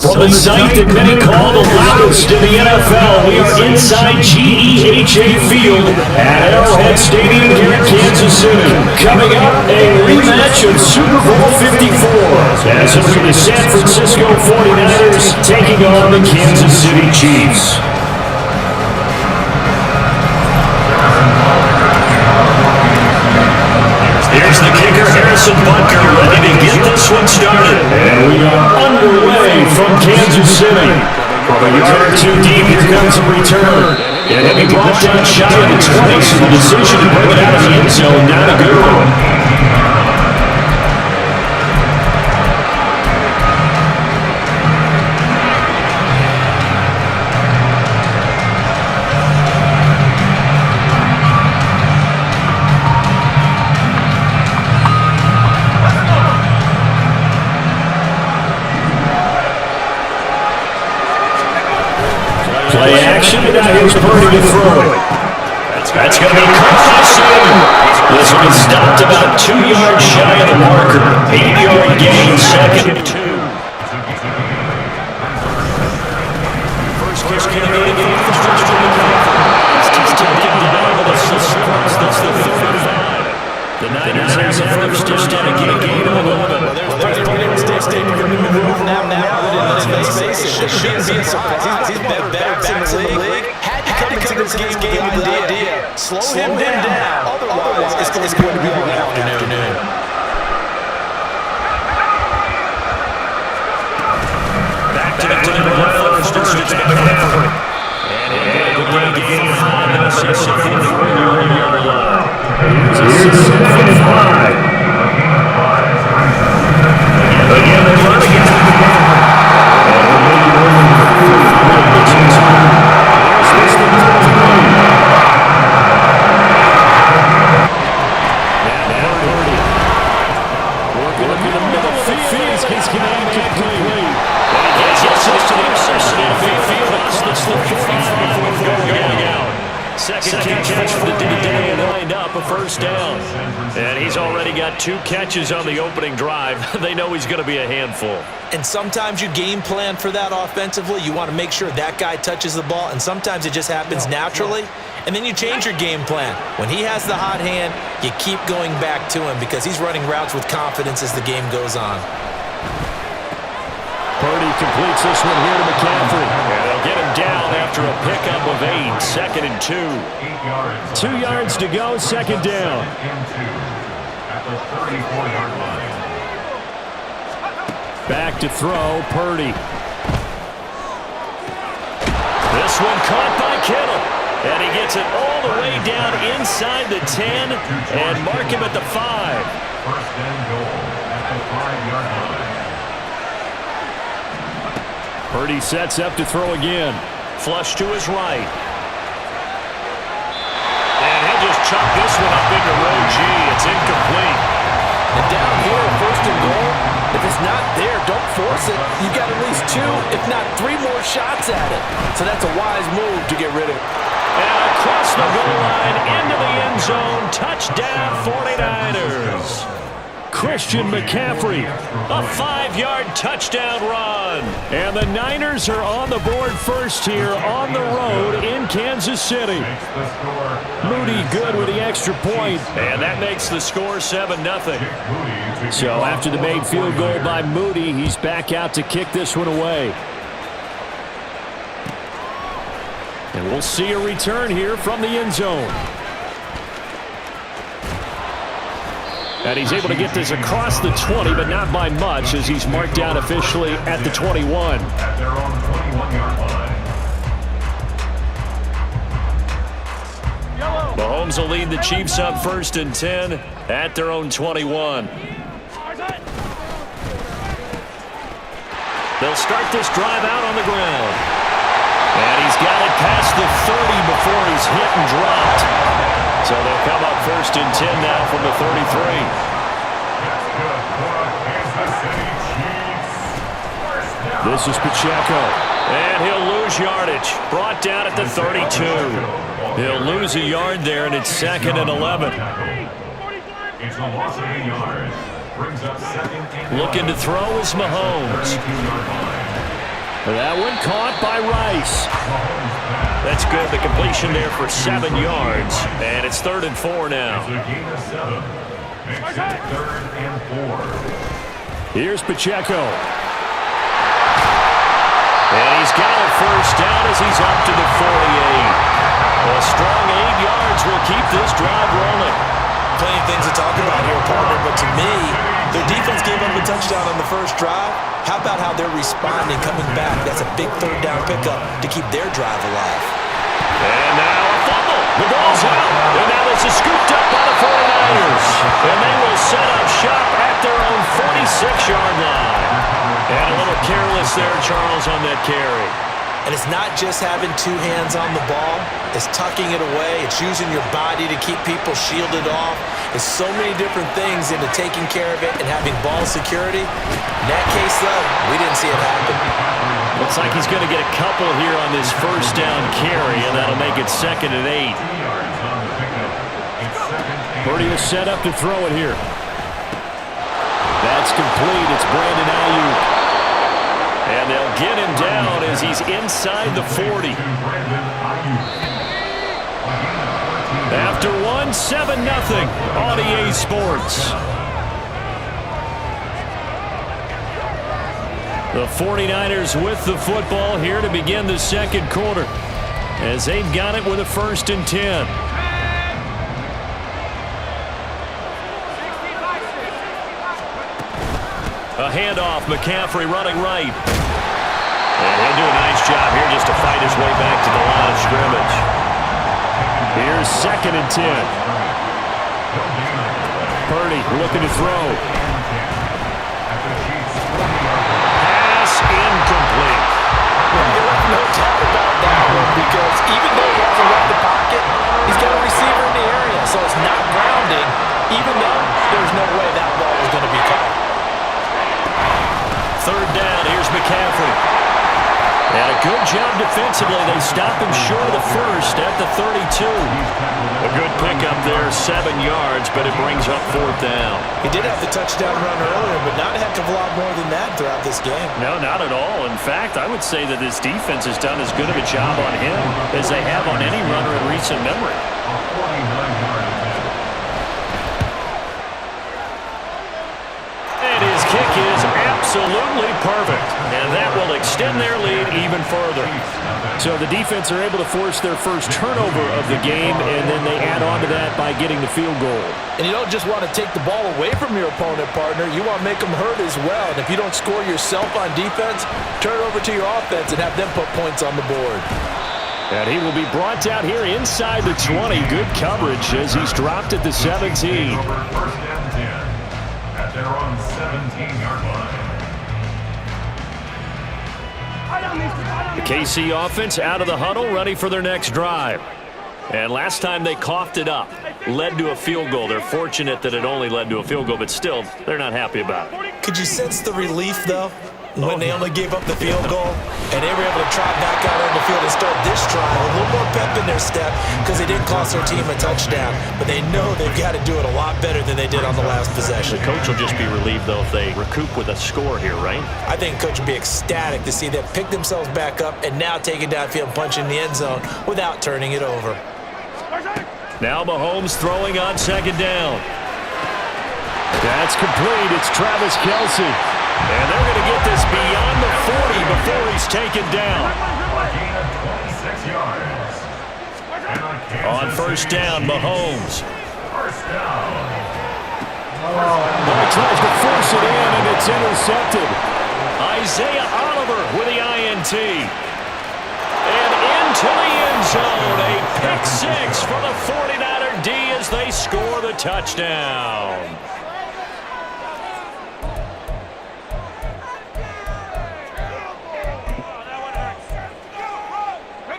From the site that many call the loudest in the NFL, we are inside GEHA Field at Arrowhead Stadium here in Kansas City. Coming up, a rematch of Super Bowl 54 as it'll be the San Francisco 49ers taking on the Kansas City Chiefs. Here's the kicker, Harrison Butker, ready to get this one started. And we are underway from Kansas City. From a yard or two deep, here comes a return. And he'll be brought down shy of the 20, so the decision to bring it out of the end zone, not a good one. Play action, and now here's Purdy to throw it. That's going to be caught. This one is stopped about 2 yards shy of the marker. 8-yard gain, second and 2. First kick in the game for Christian McCaffrey. He's taken down with a surprise. That's the 35. The Niners have the first down and get a gain of 11. There's plenty of mistakes taken in the move now. Let's face it, shouldn't be a surprise. He's better backs in the league. Had to come into this game with the idea. Slow him down. Otherwise, it's going to be a long afternoon. Back to the first. It's McCaffrey. And the game on the 64-yard line. Here's 5. Again, the run against the Second catch for the day and lined up a first down. And he's already got 2 catches on the opening drive. They know he's going to be a handful. And sometimes you game plan for that offensively. You want to make sure that guy touches the ball, and sometimes it just happens naturally. And then you change your game plan. When he has the hot hand, you keep going back to him because he's running routes with confidence as the game goes on. Purdy completes this one here to McCaffrey. And they'll get him down after a pickup of 8. Second and 2. 2 yards to go, second down. At the 34-yard line. Back to throw, Purdy. This one caught by Kittle. And he gets it all the way down inside the 10 and mark him at the 5. First and goal at the 5-yard line. Purdy sets up to throw again. Flush to his right. And he'll just chuck this one up into row G. It's incomplete. And down here, first and goal, if it's not there, don't force it. You've got at least 2, if not 3 more shots at it. So that's a wise move to get rid of it. And across the goal line, into the end zone, touchdown 49ers. Christian McCaffrey, a 5-yard touchdown run. And the Niners are on the board first here on the road in Kansas City. Moody good with the extra point. And that makes the score 7-0. So after the made field goal by Moody, he's back out to kick this one away. And we'll see a return here from the end zone. And he's able to get this across the 20, but not by much, as he's marked down officially at the 21. At their own 21-yard line. Mahomes will lead the Chiefs up 1st and 10 at their own 21. They'll start this drive out on the ground. And he's got it past the 30 before he's hit and dropped. So they'll come up 1st and 10 now from the 33. That's good for the Kansas City Chiefs. First down. This is Pacheco. And he'll lose yardage. Brought down at the 32. He'll lose a yard there, and it's 2nd and 11. It's a loss of a yard. Brings up 2nd and 11. Looking to throw is Mahomes. 32-yard line. That one caught by Rice. That's good. The completion there for 7 yards. And it's 3rd and 4 now. It's a gain of 7. Makes it 3rd and 4. Here's Pacheco. And he's got a 1st down as he's up to the 48. A strong 8 yards will keep this drive rolling. Plenty of things to talk about here, partner, but to me, their defense gave up a touchdown on the first drive. How about how they're responding, coming back? That's a big 3rd down pickup to keep their drive alive. And now a fumble. The ball's out. And now this is scooped up by the 49ers. And they will set up shop at their own 46-yard line. And a little careless there, Charles, on that carry. And it's not just having 2 hands on the ball. It's tucking it away. It's using your body to keep people shielded off. It's so many different things into taking care of it and having ball security. In that case, though, we didn't see it happen. Looks like he's going to get a couple here on this 1st down carry, and that'll make it 2nd and 8. Purdy is set up to throw it here. That's complete. It's Brandon Ayuk. And they'll get him down as he's inside the 40. After 1, 7-0 on EA Sports. The 49ers with the football here to begin the 2nd quarter, as they've got it with a 1st and 10. A handoff, McCaffrey running right. And he'll do a nice job here just to fight his way back to the line of scrimmage. Here's 2nd and 10. Purdy looking to throw. Pass incomplete. No doubt about that one, because even though he hasn't left the pocket, he's got a receiver in the area, so it's not grounding, even though there's no way that ball was going to be caught. 3rd down, here's McCaffrey. And a good job defensively. They stop him short of the 1st at the 32. A good pickup there, 7 yards, but it brings up 4th down. He did have the touchdown run earlier, but not a heck of a lot more than that throughout this game. No, not at all. In fact, I would say that this defense has done as good of a job on him as they have on any runner in recent memory. And his kick is absolutely perfect. And that will extend their lead even further. So the defense are able to force their first turnover of the game, and then they add on to that by getting the field goal. And you don't just want to take the ball away from your opponent, partner. You want to make them hurt as well. And if you don't score yourself on defense, turn it over to your offense and have them put points on the board. And he will be brought down here inside the 20. Good coverage as he's dropped at the 17. First and 10 at their own 17-yard line. The KC offense out of the huddle, ready for their next drive. And last time they coughed it up, led to a field goal. They're fortunate that it only led to a field goal, but still, they're not happy about it. Could you sense the relief, though, when they only gave up the field goal and they were able to trot back out on the field and start this drive with a little more pep in their step because they didn't cost their team a touchdown, but they know they've got to do it a lot better than they did on the last possession. The coach will just be relieved, though, if they recoup with a score here, right? I think coach will be ecstatic to see them pick themselves back up and now take it downfield and punch in the end zone without turning it over. Now Mahomes throwing on 2nd down. That's complete. It's Travis Kelce. And they're going to get this beyond the 40 before he's taken down. On 1st down, Mahomes. First down. Well, he tries to force it in, and it's intercepted. Isaiah Oliver with the INT. And into the end zone. A pick six for the 49er D as they score the touchdown.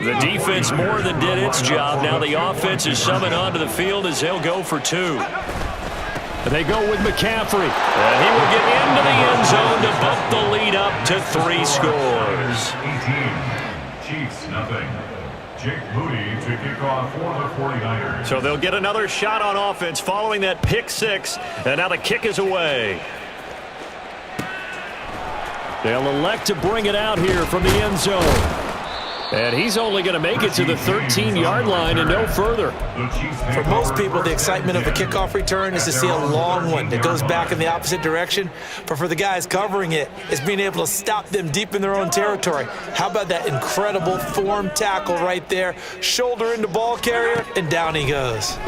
The defense more than did its job. Now the offense is summoned onto the field as they'll go for two. They go with McCaffrey. And he will get into the end zone to bump the lead up to 3 scores. 18. Chiefs, nothing. Jake Moody to kick off for the 49ers. So they'll get another shot on offense following that pick six. And now the kick is away. They'll elect to bring it out here from the end zone. And he's only going to make it to the 13-yard line and no further. For most people, the excitement of a kickoff return is to see a long one that goes back in the opposite direction. But for the guys covering it, it's being able to stop them deep in their own territory. How about that incredible form tackle right there? Shoulder into ball carrier, and down he goes.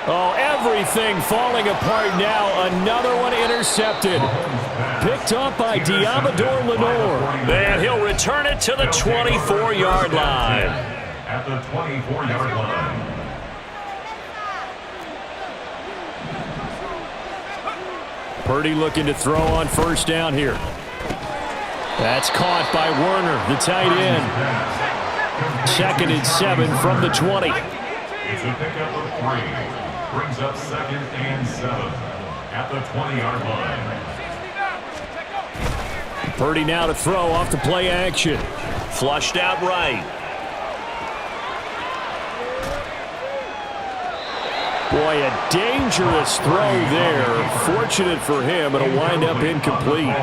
Oh, everything falling apart now. Another one intercepted. Picked up by Diamador Lenore. And he'll return it to the 24-yard line. At the 24-yard line. Purdy looking to throw on first down here. That's caught by Werner, the tight end. 2nd and 7 from the 20. It's a pickup of 3. Brings up 2nd and 7 at the 20-yard line. Purdy now to throw off the play action. Flushed out right. Boy, a dangerous throw there. Fortunate for him, it'll wind up incomplete.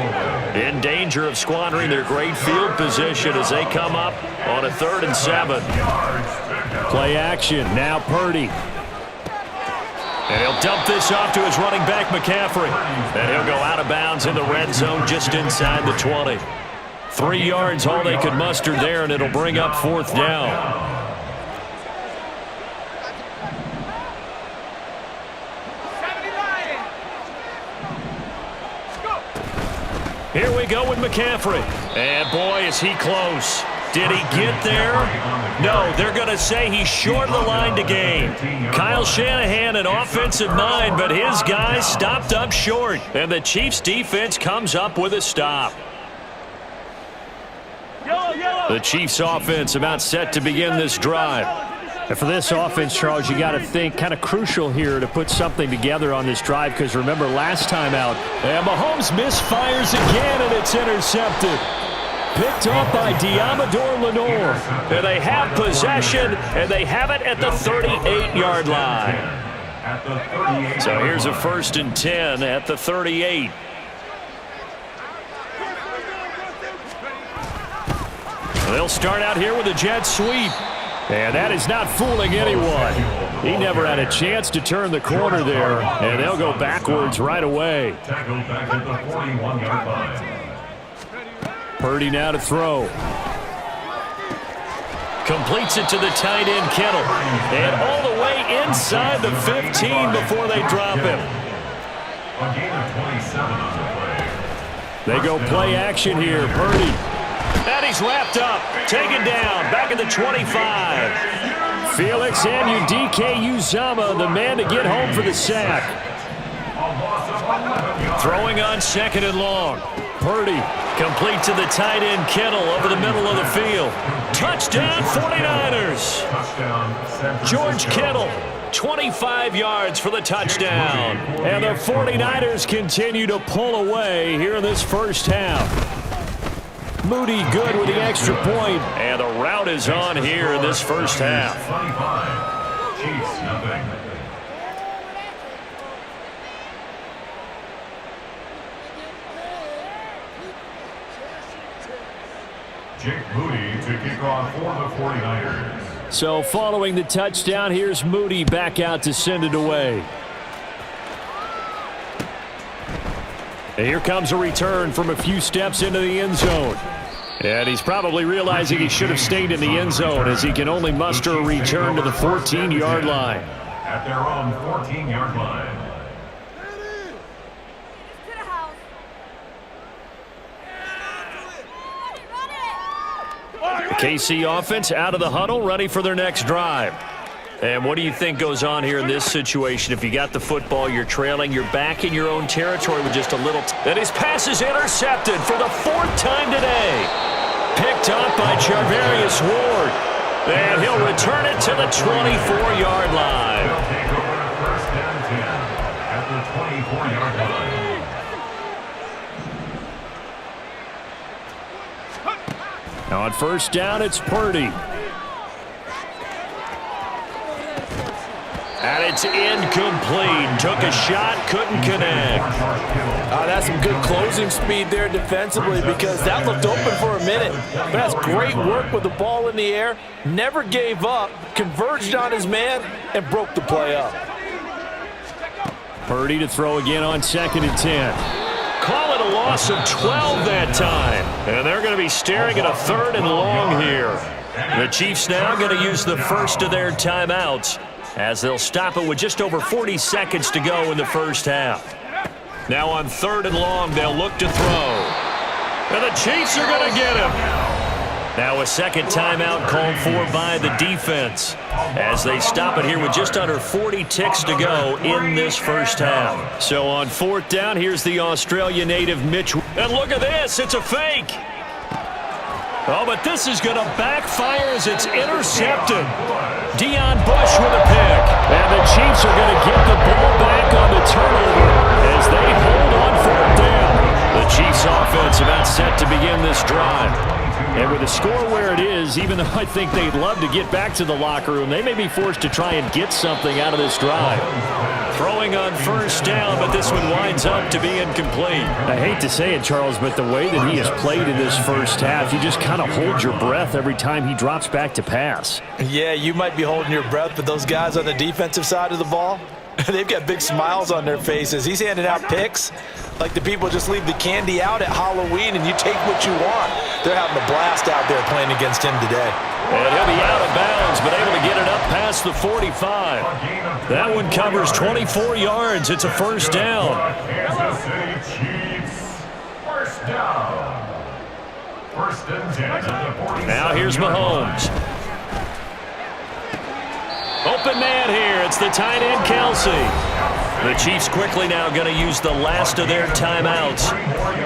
In danger of squandering their great field position as they come up on a 3rd and 7. Play action, now Purdy. And he'll dump this off to his running back, McCaffrey. And he'll go out of bounds in the red zone just inside the 20. 3 yards, all they could muster there, and it'll bring up 4th down. Here we go with McCaffrey. And boy, is he close. Did he get there? No, they're going to say he's short of the line to gain. Kyle Shanahan, an offensive mind, but his guys stopped up short. And the Chiefs' defense comes up with a stop. The Chiefs' offense about set to begin this drive. And for this offense, Charles, you got to think kind of crucial here to put something together on this drive because remember last time out, and Mahomes misfires again and it's intercepted. Picked up by Diamador Lenore. And they have possession, and they have it at the 38-yard line. So here's a 1st and 10 at the 38. They'll start out here with a jet sweep. And that is not fooling anyone. He never had a chance to turn the corner there, and they'll go backwards right away. Tackled back at the 41-yard line. Purdy now to throw. Completes it to the tight end, Kittle. And all the way inside the 15 before they drop him. A gain of 27 on the play. They go play action here. Purdy. And he's wrapped up. Taken down. Back at the 25. Felix Anudike-Uzomah, the man to get home for the sack. Throwing on 2nd and long. Purdy complete to the tight end, Kittle, over the middle of the field. Touchdown, 49ers. George Kittle, 25 yards for the touchdown. And the 49ers continue to pull away here in this first half. Moody good with the extra point. And the route is on here in this first half. 25. Chiefs, nothing. Jake Moody to kick off for the 49ers. So following the touchdown, here's Moody back out to send it away. And here comes a return from a few steps into the end zone. And he's probably realizing he should have stayed in the end zone as he can only muster a return to the 14-yard line. at their own 14-yard line. KC offense out of the huddle, ready for their next drive. And what do you think goes on here in this situation? If you got the football, you're trailing, you're back in your own territory with just a little. And his pass is intercepted for the 4th time today. Picked up by Charvarius Ward. And he'll return it to the 24-yard line. They'll take over a 1st and 10 at the 24-yard line. Now on 1st down, it's Purdy. And it's incomplete. Took a shot, couldn't connect. That's some good closing speed there defensively because that looked open for a minute. But that's great work with the ball in the air. Never gave up, converged on his man, and broke the play up. Purdy to throw again on 2nd and 10. Call it a loss of 12 that time. And they're going to be staring at a 3rd and long here. The Chiefs now going to use the first of their timeouts as they'll stop it with just over 40 seconds to go in the first half. Now on 3rd and long, they'll look to throw. And the Chiefs are going to get him. Now a second timeout called for by the defense as they stop it here with just under 40 ticks to go in this first half. So on 4th down, here's the Australia native Mitch. And look at this, it's a fake. Oh, but this is going to backfire as it's intercepted. Deion Bush with a pick. And the Chiefs are going to get the ball back on the turnover as they hold on 4th down. The Chiefs offense about set to begin this drive. And with the score where it is, even though I think they'd love to get back to the locker room, they may be forced to try and get something out of this drive. Throwing on 1st down, but this one winds up to be incomplete. I hate to say it, Charles, but the way that he has played in this first half, you just kind of hold your breath every time he drops back to pass. Yeah, you might be holding your breath, but those guys on the defensive side of the ball, they've got big smiles on their faces. He's handing out picks like the people just leave the candy out at Halloween and you take what you want. They're having a blast out there playing against him today. And he'll be out of bounds, but able to get it up past the 45. That one covers 24 yards. It's a 1st down. Kansas City Chiefs, 1st down. 1st and 10 at the 47. Now here's Mahomes. Open man here. It's the tight end, Kelsey. The Chiefs quickly now going to use the last of their timeouts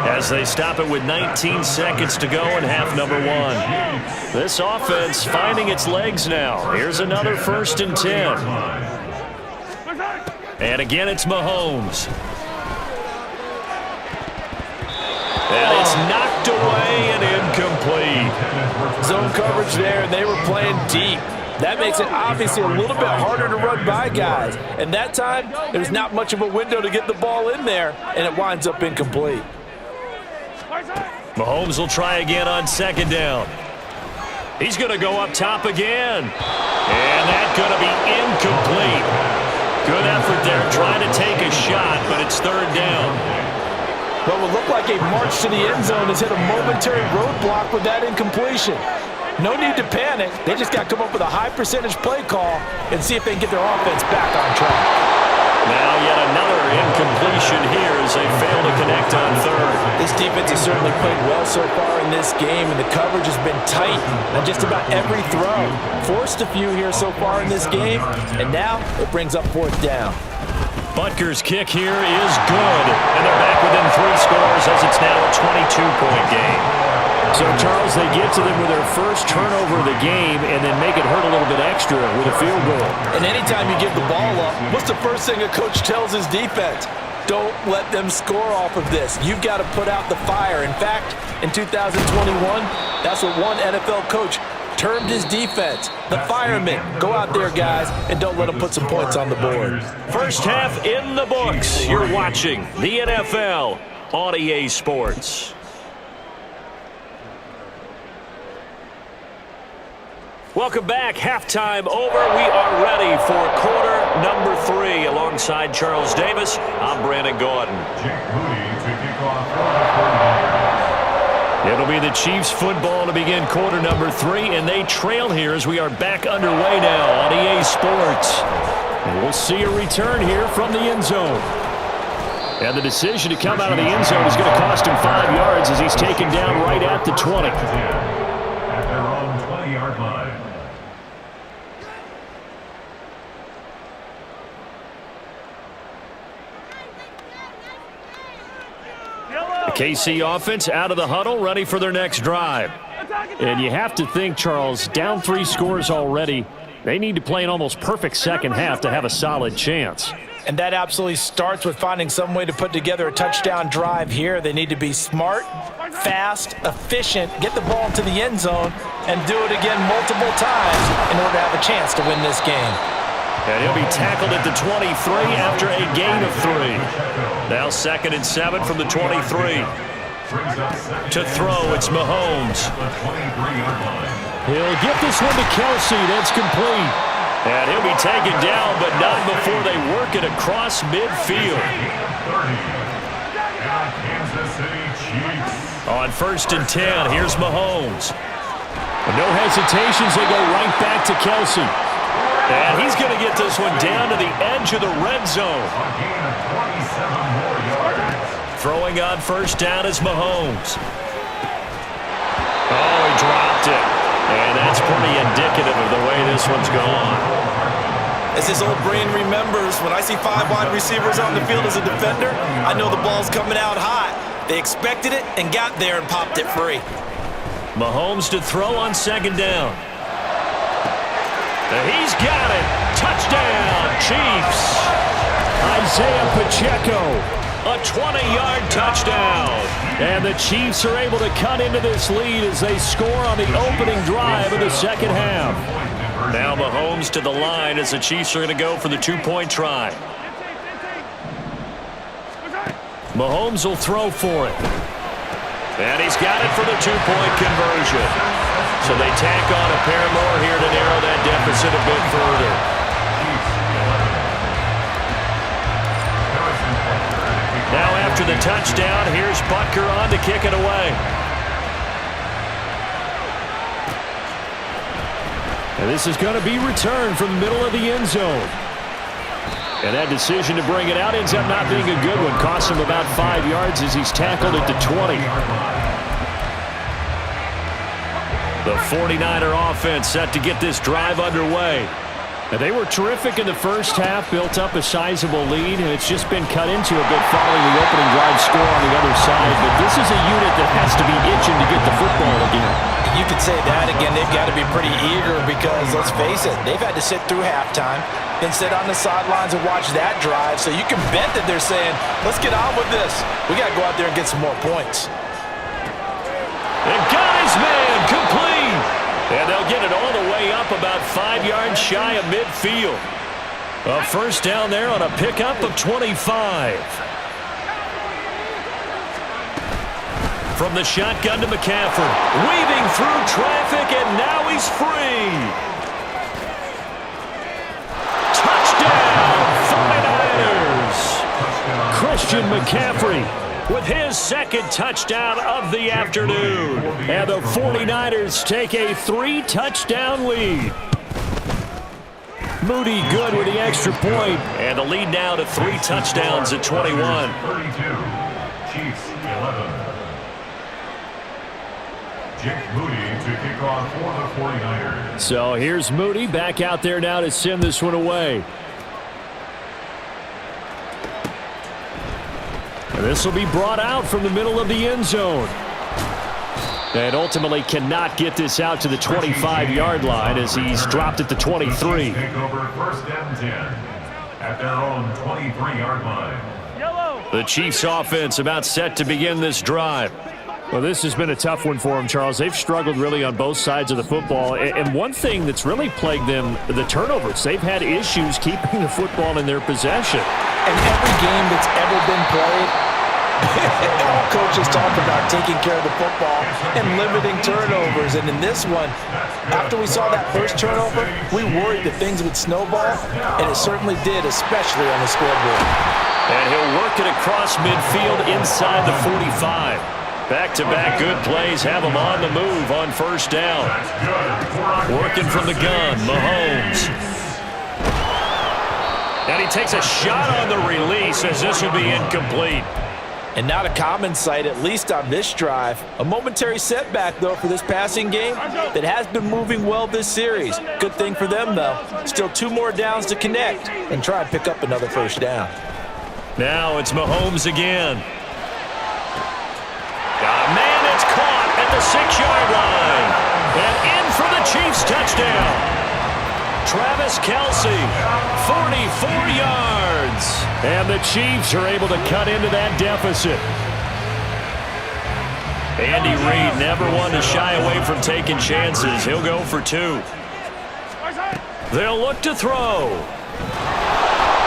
as they stop it with 19 seconds to go in half number 1. This offense finding its legs now. Here's another 1st and 10. And again, it's Mahomes. And it's knocked away and incomplete. Zone coverage there, and they were playing deep. That makes it obviously a little bit harder to run by guys. And that time, there's not much of a window to get the ball in there, and it winds up incomplete. Mahomes will try again on 2nd down. He's going to go up top again. And that's going to be incomplete. Good effort there trying to take a shot, but it's 3rd down. What would look like a march to the end zone has hit a momentary roadblock with that incompletion. No need to panic. They just got to come up with a high percentage play call and see if they can get their offense back on track. Now yet another incompletion here as they fail to connect on 3rd. This defense has certainly played well so far in this game, and the coverage has been tight on just about every throw. Forced a few here so far in this game, and now it brings up 4th down. Butker's kick here is good, and they're back within 3 scores as it's now a 22-point game. So, Charles, they get to them with their first turnover of the game and then make it hurt a little bit extra with a field goal. And anytime you give the ball up, what's the first thing a coach tells his defense? Don't let them score off of this. You've got to put out the fire. In fact, in 2021, that's what one NFL coach termed his defense. The firemen. Go out there, guys, and don't let them put some points on the board. First half in the books. You're watching the NFL on EA Sports. Welcome back. Halftime over. We are ready for quarter number 3. Alongside Charles Davis, I'm Brandon Gordon. It'll be the Chiefs football to begin quarter number 3, and they trail here as we are back underway now on EA Sports. And we'll see a return here from the end zone. And the decision to come out of the end zone is going to cost him 5 yards as he's taken down right at the 20. At their own 20-yard line. The KC offense out of the huddle, ready for their next drive. And you have to think, Charles, down 3 scores already. They need to play an almost perfect second half to have a solid chance. And that absolutely starts with finding some way to put together a touchdown drive here. They need to be smart, fast, efficient, get the ball into the end zone, and do it again multiple times in order to have a chance to win this game. And he'll be tackled at the 23 after a gain of 3. Now 2nd and 7 from the 23. To throw, it's Mahomes. He'll get this one to Kelsey. That's complete. And he'll be taken down, but not before they work it across midfield. On 1st and 10, here's Mahomes. No hesitations, they go right back to Kelsey. And he's going to get this one down to the edge of the red zone. Throwing on 1st down is Mahomes. Oh, he dropped it. And that's pretty indicative of the way this one's gone. As his old brain remembers, when I see 5 wide receivers on the field as a defender, I know the ball's coming out hot. They expected it and got there and popped it free. Mahomes to throw on 2nd down. He's got it. Touchdown, Chiefs. Isaiah Pacheco. A 20-yard touchdown. And the Chiefs are able to cut into this lead as they score on the opening drive of the second half. Now Mahomes to the line as the Chiefs are going to go for the 2-point try. Mahomes will throw for it. And he's got it for the 2-point conversion. So they tack on a pair more here to narrow that deficit a bit further. Now after the touchdown, here's Butker on to kick it away. And this is going to be returned from the middle of the end zone. And that decision to bring it out ends up not being a good one. Costs him about 5 yards as he's tackled at the 20. The 49er offense set to get this drive underway. And they were terrific in the first half, built up a sizable lead, and it's just been cut into a bit following the opening drive score on the other side. But this is a unit that has to be itching to get the football again. You could say that again. They've got to be pretty eager because, let's face it, they've had to sit through halftime, then sit on the sidelines and watch that drive. So you can bet that they're saying, let's get on with this. We got to go out there and get some more points. And got his man complete. And they'll get it all the way up about 5 yards shy of midfield. A 1st down there on a pickup of 25. From the shotgun to McCaffrey. Weaving through traffic, and now he's free. Touchdown, 49ers. Christian McCaffrey with his 2nd touchdown of the afternoon. And the 49ers take a 3-touchdown lead. Moody good with the extra point. And the lead now to 3 touchdowns at 21. 32, Chiefs 11. Jake Moody to kick off for the 49ers. So here's Moody back out there now to send this one away. And this will be brought out from the middle of the end zone. And ultimately cannot get this out to the 25-yard line as he's dropped at the 23. Take over 1st and 10 at their own 23-yard line. The Chiefs offense about set to begin this drive. Well, this has been a tough one for them, Charles. They've struggled really on both sides of the football. And one thing that's really plagued them, the turnovers. They've had issues keeping the football in their possession. And every game that's ever been played, all coaches talk about taking care of the football and limiting turnovers. And in this one, after we saw that first turnover, we worried that things would snowball, and it certainly did, especially on the scoreboard. And he'll work it across midfield inside the 45. Back-to-back good plays have him on the move on 1st down. Working from the gun, Mahomes. And he takes a shot on the release as this will be incomplete. And not a common sight, at least on this drive. A momentary setback, though, for this passing game that has been moving well this series. Good thing for them, though. Still 2 more downs to connect and try and pick up another first down. Now it's Mahomes again. Man, it's caught at the 6-yard line. And in for the Chiefs touchdown. Travis Kelce, 44 yards. And the Chiefs are able to cut into that deficit. Andy Reid never one to shy away from taking chances. He'll go for 2. They'll look to throw.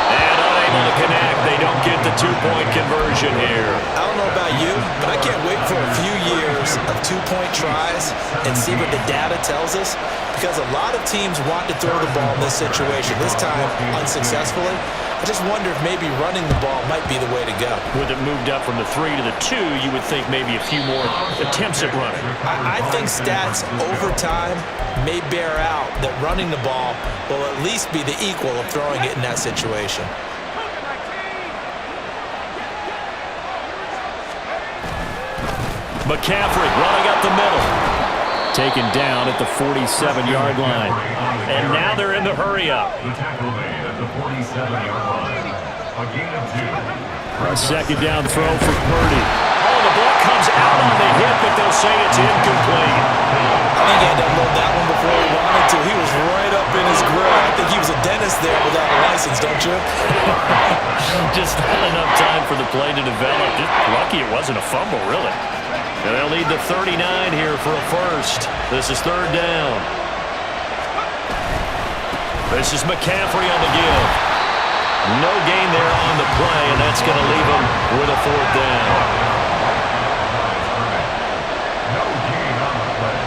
And unable to connect. They don't get the 2-point conversion here. I don't know about you, but I can't wait for a few years of 2-point tries and see what the data tells us, because a lot of teams want to throw the ball in this situation. This time, unsuccessfully. I just wonder if maybe running the ball might be the way to go. With it moved up from the 3 to the 2, you would think maybe a few more attempts at running. I think stats over time may bear out that running the ball will at least be the equal of throwing it in that situation. McCaffrey running up the middle. Taken down at the 47-yard line. And now they're in the hurry-up. The tackle made at the 47-yard line. A gain of 2. A second down throw for Purdy. Oh, the ball comes out on the hit, but they'll say it's incomplete. I think he had to unload that one before he wanted to. He was right up in his grill. I think he was a dentist there without a license, don't you? Just not enough time for the play to develop. Just lucky it wasn't a fumble, really. And they'll need the 39 here for a first. This is 3rd down. This is McCaffrey on the give. No gain there on the play, and that's going to leave him with a 4th down. No gain on the play.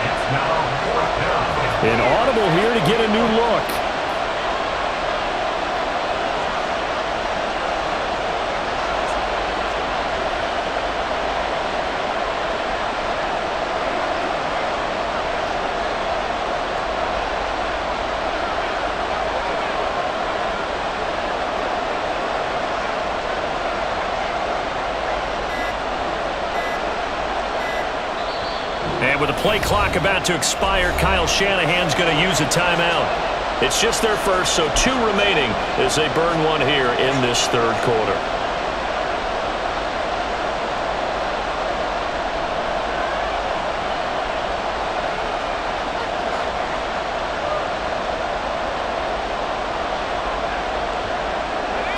It's now 4th down. An audible here to get a new look. And with the play clock about to expire, Kyle Shanahan's going to use a timeout. It's just their first, so 2 remaining as they burn one here in this 3rd quarter.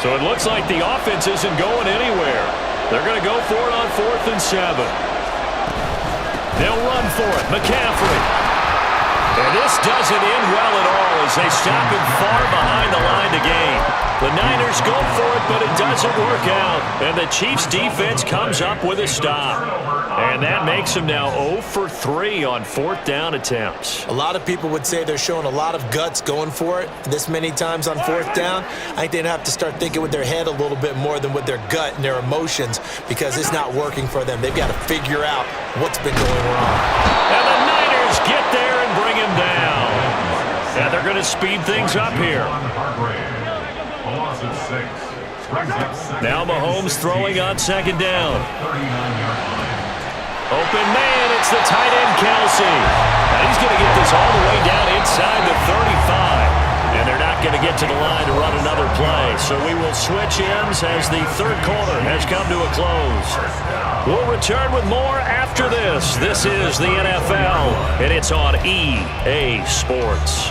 So it looks like the offense isn't going anywhere. They're going to go for it on 4th and 7. They'll run for it. McCaffrey. And this doesn't end well at all as they stop him far behind the line to gain. The Niners go for it, but it doesn't work out. And the Chiefs defense comes up with a stop. And that makes them now 0 for 3 on 4th down attempts. A lot of people would say they're showing a lot of guts going for it this many times on 4th down. I think they'd have to start thinking with their head a little bit more than with their gut and their emotions, because it's not working for them. They've got to figure out what's been going wrong. And the Niners get there and bring him down. And they're going to speed things up here. Now Mahomes throwing on 2nd down. Open man, it's the tight end, Kelce. And he's going to get this all the way down inside the 35. And they're not going to get to the line to run another play. So we will switch ends as the 3rd quarter has come to a close. We'll return with more after this. This is the NFL, and it's on EA Sports.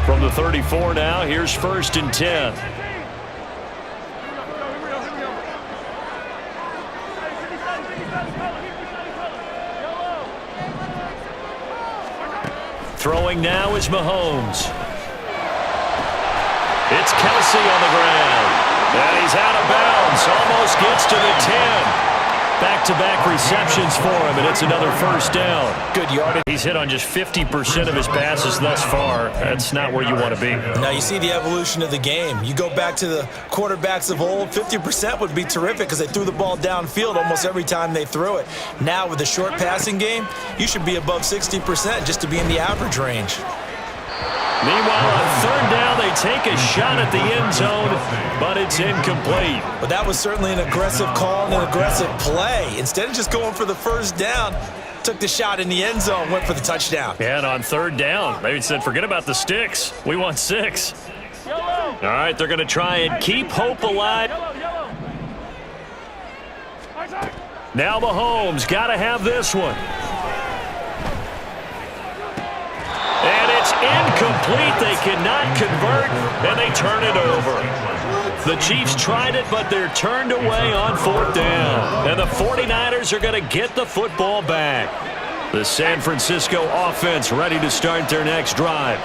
From the 34 now, here's 1st and 10. Throwing now is Mahomes. It's Kelce on the ground. And he's out of bounds. Almost gets to the 10. Back-to-back receptions for him, and it's another 1st down. Good yardage. He's hit on just 50% of his passes thus far. That's not where you want to be. Now you see the evolution of the game. You go back to the quarterbacks of old, 50% would be terrific because they threw the ball downfield almost every time they threw it. Now with the short passing game, you should be above 60% just to be in the average range. Meanwhile, on third down, they take a shot at the end zone, but it's incomplete. But that was certainly an aggressive call and an aggressive play. Instead of just going for the first down, took the shot in the end zone, went for the touchdown. And on third down, they said, forget about the sticks. We want 6. All right, they're going to try and keep hope alive. Now Mahomes got to have this one. And it's incomplete. They cannot convert, and they turn it over. The Chiefs tried it, but they're turned away on fourth down. And the 49ers are going to get the football back. The San Francisco offense ready to start their next drive.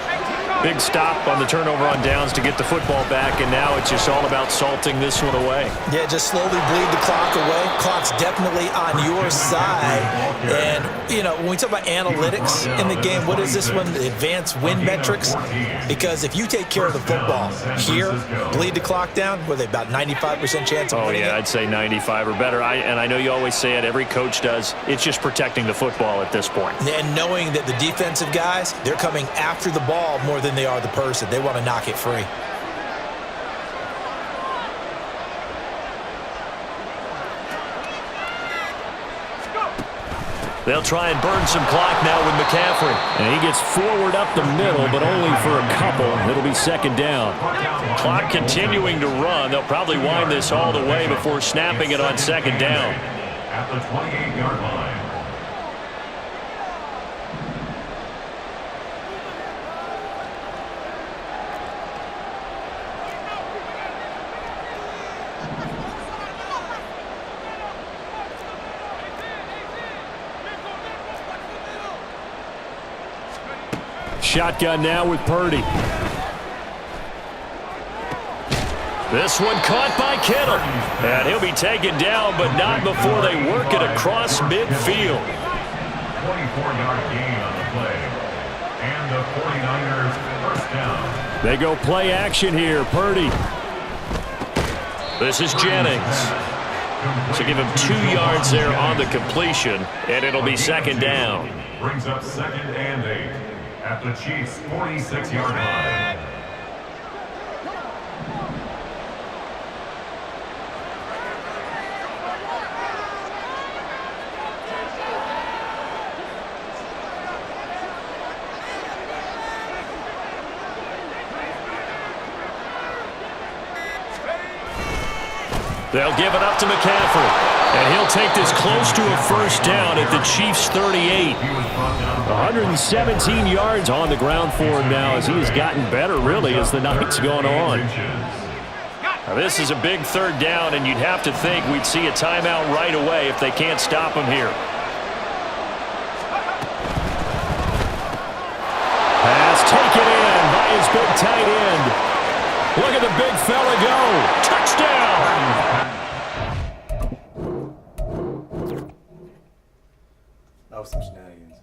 Big stop on the turnover on downs to get the football back, and now it's just all about salting this one away. Yeah, just slowly bleed the clock away. Clock's definitely on your side. And, you know, when we talk about analytics in the game, what is this one? The advanced win metrics? Because if you take care of the football here, bleed the clock down, what are they, about 95% chance of winning it? I'd say 95 or better. And I know you always say it, every coach does. It's just protecting the football at this point. And knowing that the defensive guys, they're coming after the ball more than they are the person. They want to knock it free. They'll try and burn some clock now with McCaffrey. And he gets forward up the middle, but only for a couple. It'll be second down. Clock continuing to run. They'll probably wind this all the way before snapping it on second down. At the 28-yard line. Shotgun now with Purdy. This one caught by Kittle. And he'll be taken down, but not before they work it across midfield. 24-yard gain on the play. And the 49ers first down. They go play action here. Purdy. This is Jennings. So give him 2 yards there on the completion, and it'll be second down. Brings up second and 8. At the Chiefs' 46-yard line. They'll give it up to McCaffrey. And he'll take this close to a first down at the Chiefs' 38. 117 yards on the ground for him now as he has gotten better, really, as the night's gone on. Now, this is a big third down, and you'd have to think we'd see a timeout right away if they can't stop him here. Pass taken in by his big tight end. Look at the big fella go. Touchdown! That was some shenanigans.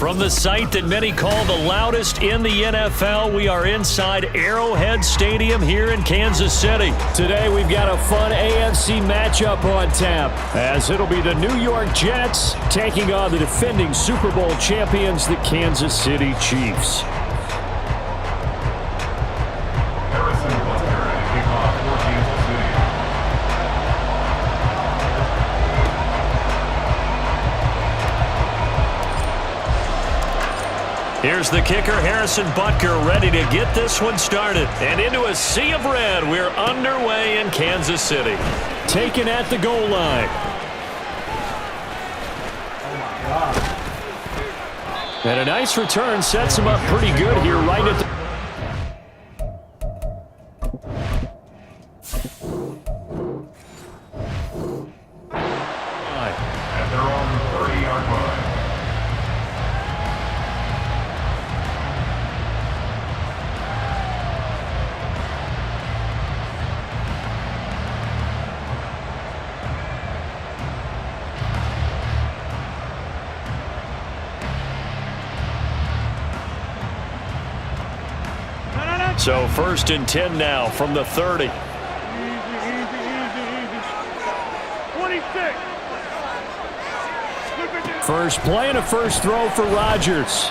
From the site that many call the loudest in the NFL, we are inside Arrowhead Stadium here in Kansas City. Today we've got a fun AFC matchup on tap, as it'll be the New York Jets taking on the defending Super Bowl champions, the Kansas City Chiefs. Here's the kicker, Harrison Butker, ready to get this one started. And into a sea of red, we're underway in Kansas City. Taken at the goal line. And a nice return sets him up pretty good here right at the... At their own 30-yard line. So 1st and 10 now from the 30. 26. First play and a first throw for Rodgers.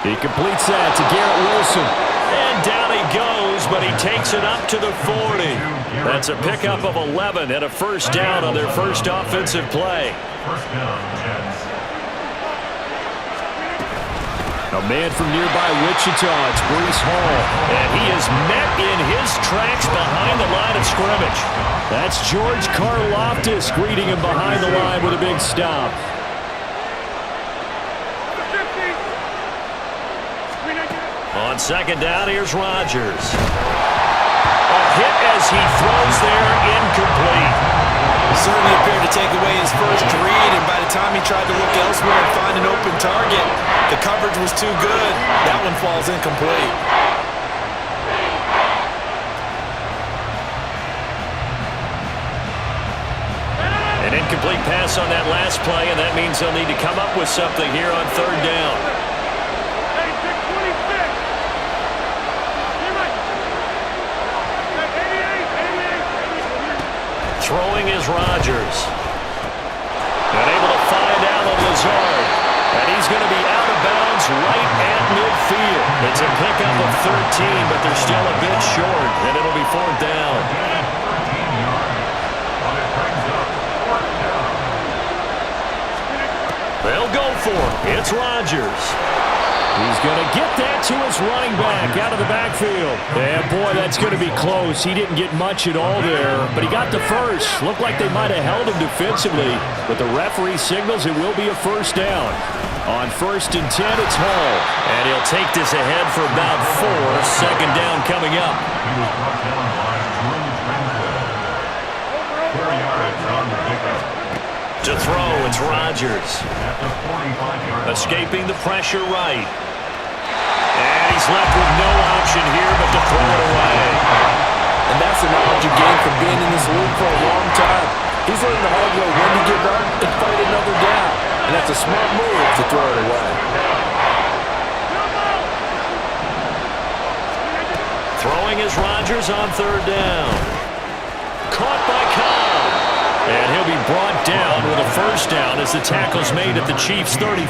He completes that to Garrett Wilson. And down he goes, but he takes it up to the 40. That's a pickup of 11 and a first down on their first offensive play. First down, Jets. A man from nearby Wichita, it's Breece Hall. And he is met in his tracks behind the line of scrimmage. That's George Karlaftis greeting him behind the line with a big stop. On second down, here's Rodgers. A hit as he throws there, incomplete. Certainly appeared to take away his first read, and by the time he tried to look elsewhere and find an open target, the coverage was too good. That one falls incomplete. An incomplete pass on that last play, and that means they'll need to come up with something here on third down. Throwing is Rodgers. And able to find Allen Lazard. And he's going to be out of bounds right at midfield. It's a pickup of 13, but they're still a bit short, and it'll be fourth down. They'll go for it. It's Rodgers. He's going to get that to his running back out of the backfield. And boy, that's going to be close. He didn't get much at all there, but he got the first. Looked like they might have held him defensively, but the referee signals it will be a first down. On 1st and 10, it's Hall. And he'll take this ahead for about 4. Second down coming up. He was brought down by Drew Tranquil. 4 yards on the pickup. To throw, it's Rodgers. At the 45-yard line. Escaping the pressure right. And he's left with no option here but to throw it away. And that's the knowledge you gain from being in this league for a long time. He's learned the hard way when to give up and fight another down. And that's a smart move to throw it away. Throwing is Rodgers on third down. Caught by Cobb. And he'll be brought down with a first down as the tackle's made at the Chiefs' 35.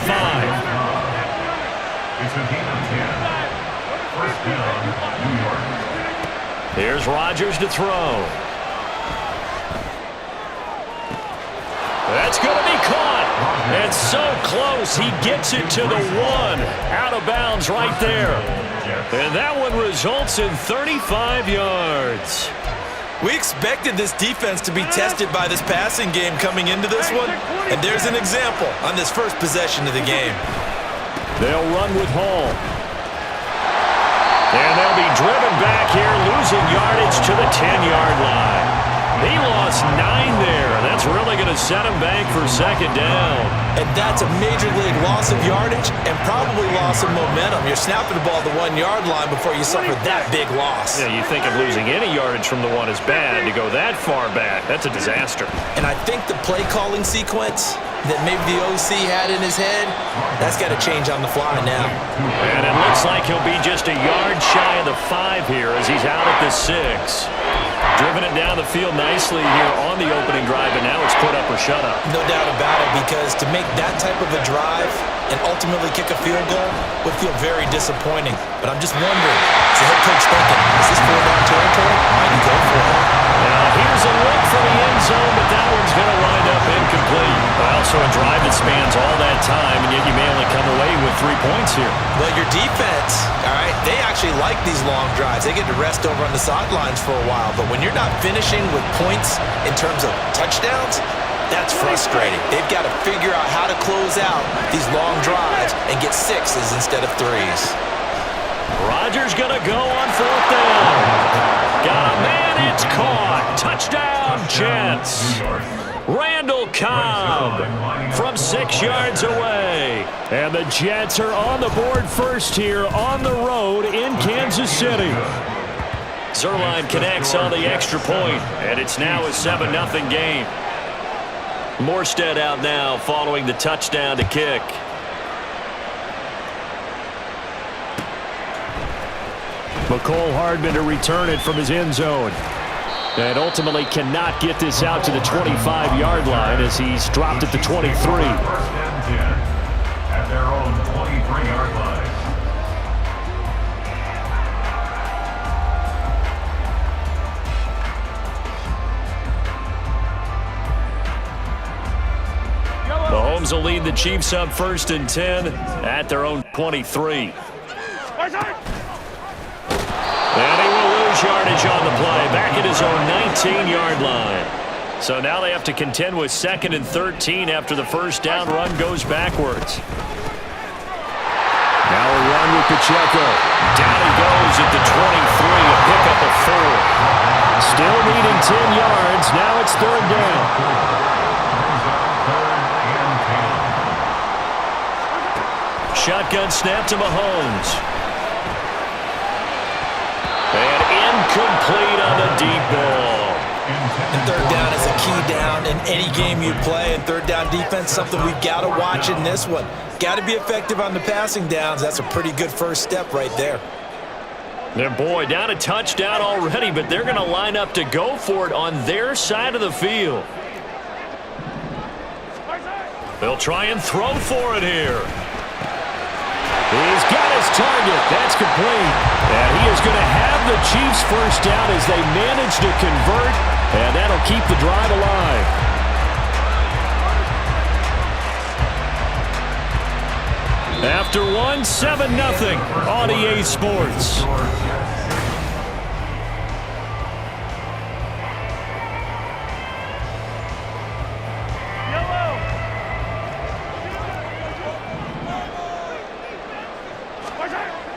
It's a gain of 10. First down, New York. Here's Rodgers to throw. That's going to be caught. And so close, he gets it to the 1. Out of bounds right there. And that one results in 35 yards. We expected this defense to be tested by this passing game coming into this one, and there's an example on this first possession of the game. They'll run with Hall. And they'll be driven back here, losing yardage to the 10-yard line. He lost 9 there. That's really going to set him back for second down. And that's a major league loss of yardage and probably loss of momentum. You're snapping the ball to the 1-yard line before you suffer that big loss. Yeah, you think of losing any yardage from the 1 is bad. To go that far back, that's a disaster. And I think the play calling sequence that maybe the OC had in his head, that's got to change on the fly now. And it looks like he'll be just a yard shy of the 5 here as he's out at the 6. Driven it down the field nicely here on the opening drive, and now it's put up or shut up. No doubt about it, because to make that type of a drive and ultimately kick a field goal would feel very disappointing. But I'm just wondering, is the head coach thinking, is this 4-down territory? Might he go for it? Now here's a look for the end zone, but that one's going to wind up incomplete. Also a drive that spans all that time, and yet you may only come away with 3 points here. Well, your defense, all right, they actually like these long drives. They get to rest over on the sidelines for a while. But when you're not finishing with points in terms of touchdowns, that's frustrating. They've got to figure out how to close out these long drives and get 6s instead of 3s. Rodgers going to go on 4th down. Got a man, it's caught. Touchdown, Jets. Randall Cobb from 6 yards away. And the Jets are on the board first here on the road in Kansas City. Zerline connects on the extra point, and it's now a 7-0 game. Morstead out now following the touchdown to kick. McCole Hardman to return it from his end zone. And ultimately cannot get this out to the 25-yard line as he's dropped at the 23. First and 10 at their own 23-yard line. Mahomes will lead the Chiefs up 1st and 10 at their own 23. And he will lose yardage on the play, back at his own 19-yard line. So now they have to contend with 2nd and 13 after the first down run goes backwards. Now a run with Pacheco. Down he goes at the 23, a pickup of 4. Still needing 10 yards. Now it's 3rd down. Shotgun snap to Mahomes. And incomplete on the deep ball. And 3rd down is a key down in any game you play. And 3rd down defense, something we've got to watch in this one. Got to be effective on the passing downs. That's a pretty good first step right there. And boy, down a touchdown already, but they're going to line up to go for it on their side of the field. They'll try and throw for it here. He's got his target. That's complete. And he is going to have the Chiefs first down as they manage to convert, and that'll keep the drive alive. After 7-0 on EA Sports.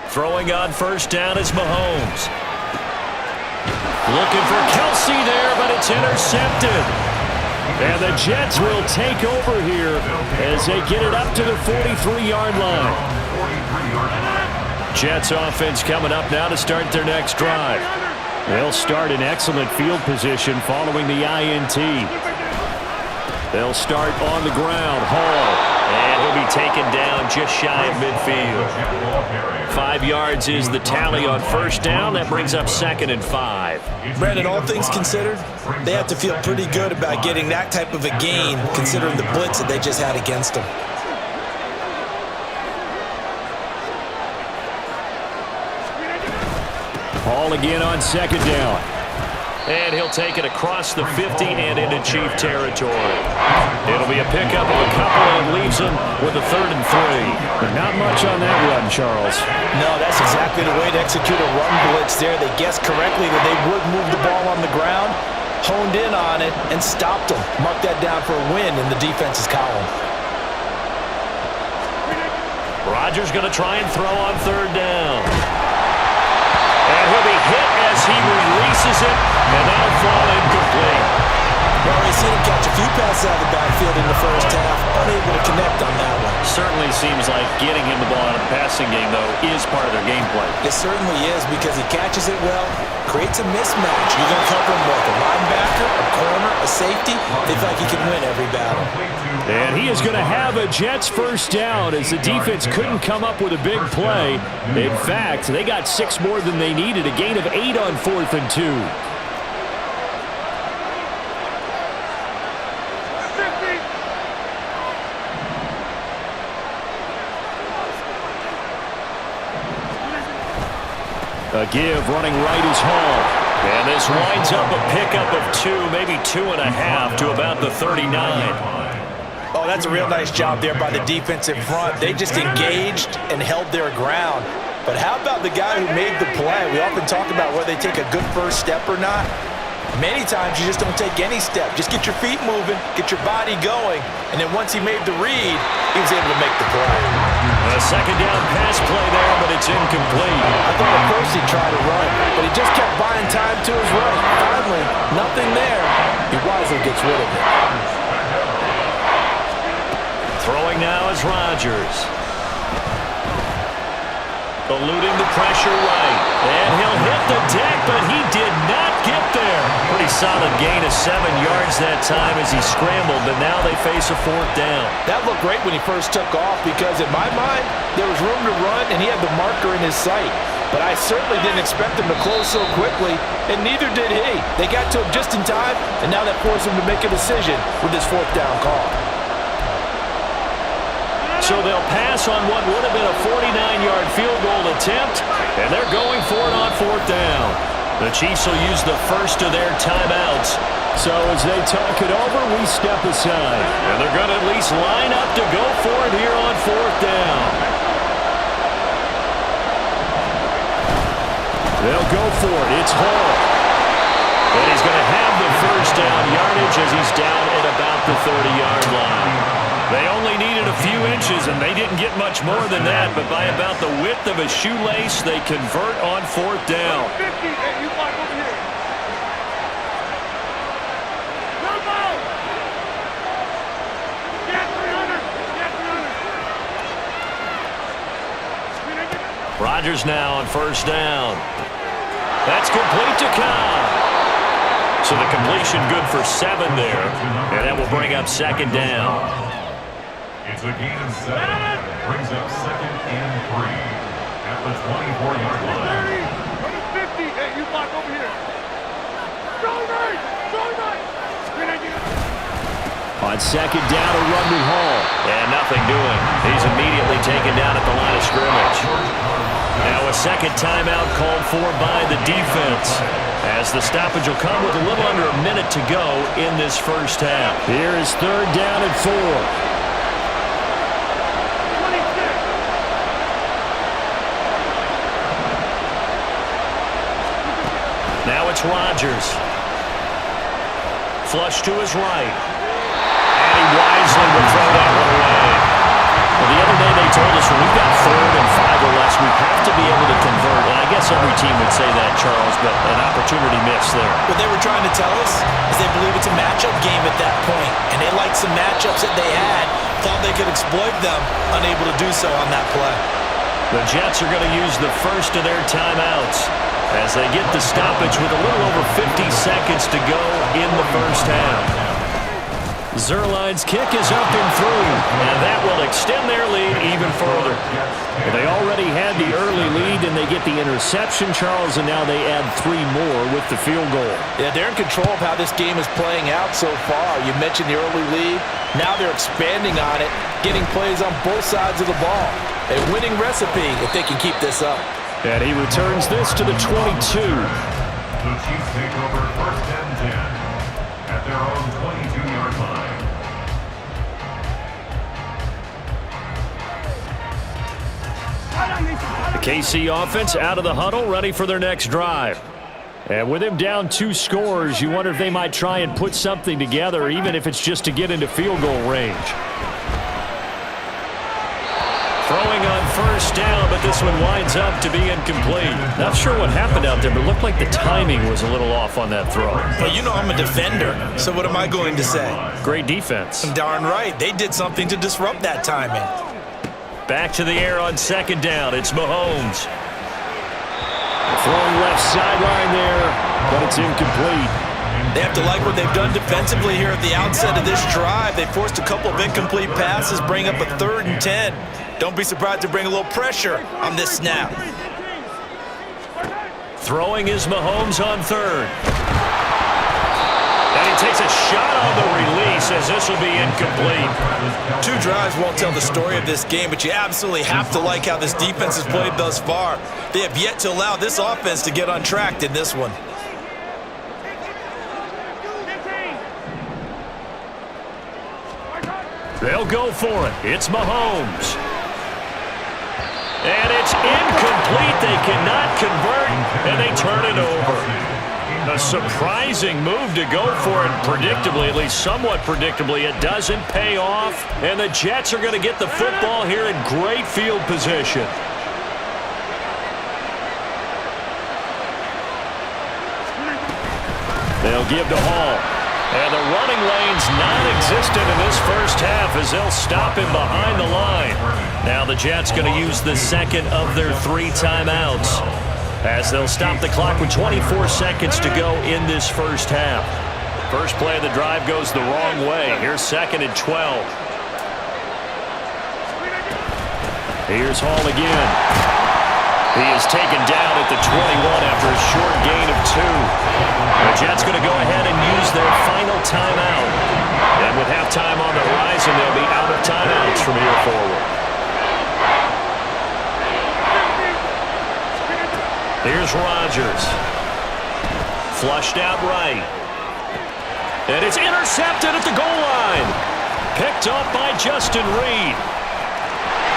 Throwing on first down is Mahomes. Looking for Kelsey there, but it's intercepted. And the Jets will take over here as they get it up to the 43-yard line. Jets offense coming up now to start their next drive. They'll start in excellent field position following the INT. They'll start on the ground. Hall. And he'll be taken down just shy of midfield. 5 yards is the tally on first down. That brings up 2nd and 5. Brandon, all things considered, they have to feel pretty good about getting that type of a gain, considering the blitz that they just had against them. Hall again on 2nd down. And he'll take it across the 50 and into Chief territory. It'll be a pickup of a couple and leaves him with a 3rd and 3. But not much on that run, Charles. No, that's exactly the way to execute a run blitz there. They guessed correctly that they would move the ball on the ground, honed in on it, and stopped them. Mark that down for a win in the defense's column. Rodgers going to try and throw on 3rd down. And he'll be hit as he releases it, and that'll fall incomplete. Well, we've seen him catch a few passes out of the backfield in the first half, unable to connect on that one. Certainly seems like getting him the ball out of the passing game, though, is part of their game plan. It certainly is because he catches it well, creates a mismatch. You're going to cover him with a linebacker, a corner, a safety. They feel like he can win every battle. And he is going to have a Jets first down as the defense couldn't come up with a big play. In fact, they got 6 more than they needed, a gain of 8 on 4th and 2. A give running right is Hall. And this winds up a pickup of 2, maybe 2.5 to about the 39. Oh, that's a real nice job there by the defensive front. They just engaged and held their ground. But how about the guy who made the play? We often talk about whether they take a good first step or not. Many times you just don't take any step. Just get your feet moving, get your body going, and then once he made the read, he was able to make the play. A second down pass play there, but it's incomplete. I thought at first he'd try to run, but he just kept buying time to his right. Finally, nothing there. He wisely gets rid of it. Throwing now is Rodgers. Eluding the pressure right. And he'll hit the deck, but he did not get there. Pretty solid gain of 7 yards that time as he scrambled, but now they face a 4th down. That looked great when he first took off because in my mind, there was room to run and he had the marker in his sight. But I certainly didn't expect him to close so quickly, and neither did he. They got to him just in time, and now that forced him to make a decision with his 4th down call. So they'll pass on what would have been a 49-yard field goal attempt, and they're going for it on 4th down. The Chiefs will use the first of their timeouts. So as they talk it over, we step aside. And they're going to at least line up to go for it here on 4th down. They'll go for it. It's Hall. And he's going to have the first down yardage as he's down at about the 30-yard line. They only needed a few inches, and they didn't get much more than that, but by about the width of a shoelace, they convert on 4th down. Rodgers now on 1st down. That's complete to Cobb. So the completion good for 7 there, and that will bring up 2nd down. It's a gain of 7. Brings up 2nd and 3 at the 24-yard line. 50. Hey, you block over here. On 2nd down, a run to Hall. And nothing doing. He's immediately taken down at the line of scrimmage. Now a second timeout called for by the defense, as the stoppage will come with a little under a minute to go in this first half. Here is 3rd down and 4. Now it's Rodgers. Flush to his right. And he wisely will throw that one away. Well, the other day they told us when we've got 3rd and 5 or less, we have to be able to convert. And I guess every team would say that, Charles, but an opportunity missed there. What they were trying to tell us is they believe it's a matchup game at that point, and they liked some matchups that they had, thought they could exploit them, unable to do so on that play. The Jets are going to use the first of their timeouts as they get the stoppage with a little over 50 seconds to go in the first half. Zerline's kick is up and through, and that will extend their lead even further. Well, they already had the early lead, and they get the interception, Charles, and now they add 3 more with the field goal. Yeah, they're in control of how this game is playing out so far. You mentioned the early lead. Now they're expanding on it, getting plays on both sides of the ball. A winning recipe if they can keep this up. And he returns this to the 22. The Chiefs take over 1st and 10 at their own 22-yard line. The KC offense out of the huddle, ready for their next drive. And with him down 2 scores, you wonder if they might try and put something together, even if it's just to get into field goal range. Throwing on first down, but this one winds up to be incomplete. Not sure what happened out there, but it looked like the timing was a little off on that throw. Well, you know I'm a defender, so what am I going to say? Great defense. Darn right. They did something to disrupt that timing. Back to the air on second down. It's Mahomes. Throwing left sideline there, but it's incomplete. They have to like what they've done defensively here at the outset of this drive. They forced a couple of incomplete passes, bring up a 3rd and 10. Don't be surprised to bring a little pressure on this snap. Throwing is Mahomes on third. And he takes a shot on the release as this will be incomplete. 2 drives won't tell the story of this game, but you absolutely have to like how this defense has played thus far. They have yet to allow this offense to get untracked in this one. They'll go for it. It's Mahomes. And it's incomplete. They cannot convert, and they turn it over. A surprising move to go for it predictably, at least somewhat predictably. It doesn't pay off, and the Jets are going to get the football here in great field position. They'll give to Hall. And the running lane's non-existent in this first half as they'll stop him behind the line. Now the Jets going to use the second of their 3 timeouts as they'll stop the clock with 24 seconds to go in this first half. First play of the drive goes the wrong way. Here's 2nd and 12. Here's Hall again. He is taken down at the 21 after a short gain of 2. The Jets going to go ahead and use their final timeout. And with halftime on the horizon, they'll be out of timeouts from here forward. Here's Rodgers. Flushed out right. And it's intercepted at the goal line. Picked up by Justin Reed.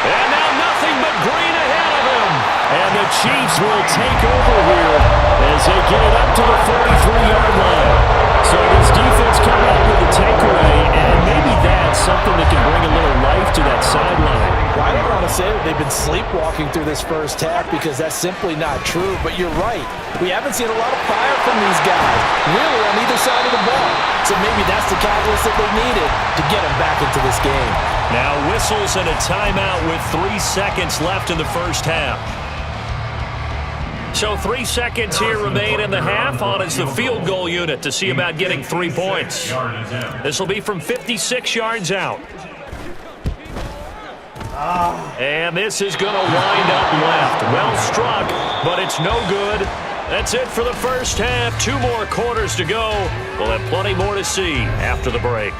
And now nothing but green ahead of him. And the Chiefs will take over here as they get it up to the 43-yard line. So this defense coming up with a takeaway, and maybe that's something that can bring a little life to that sideline. Well, I don't want to say that they've been sleepwalking through this first half because that's simply not true, but you're right. We haven't seen a lot of fire from these guys, really on either side of the ball. So maybe that's the catalyst that they needed to get them back into this game. Now whistles and a timeout with 3 seconds left in the first half. So 3 seconds here remain in the half. On is the field goal unit to see about getting 3 points. This will be from 56 yards out. And this is going to wind up left. Well struck, but it's no good. That's it for the first half. 2 more quarters to go. We'll have plenty more to see after the break.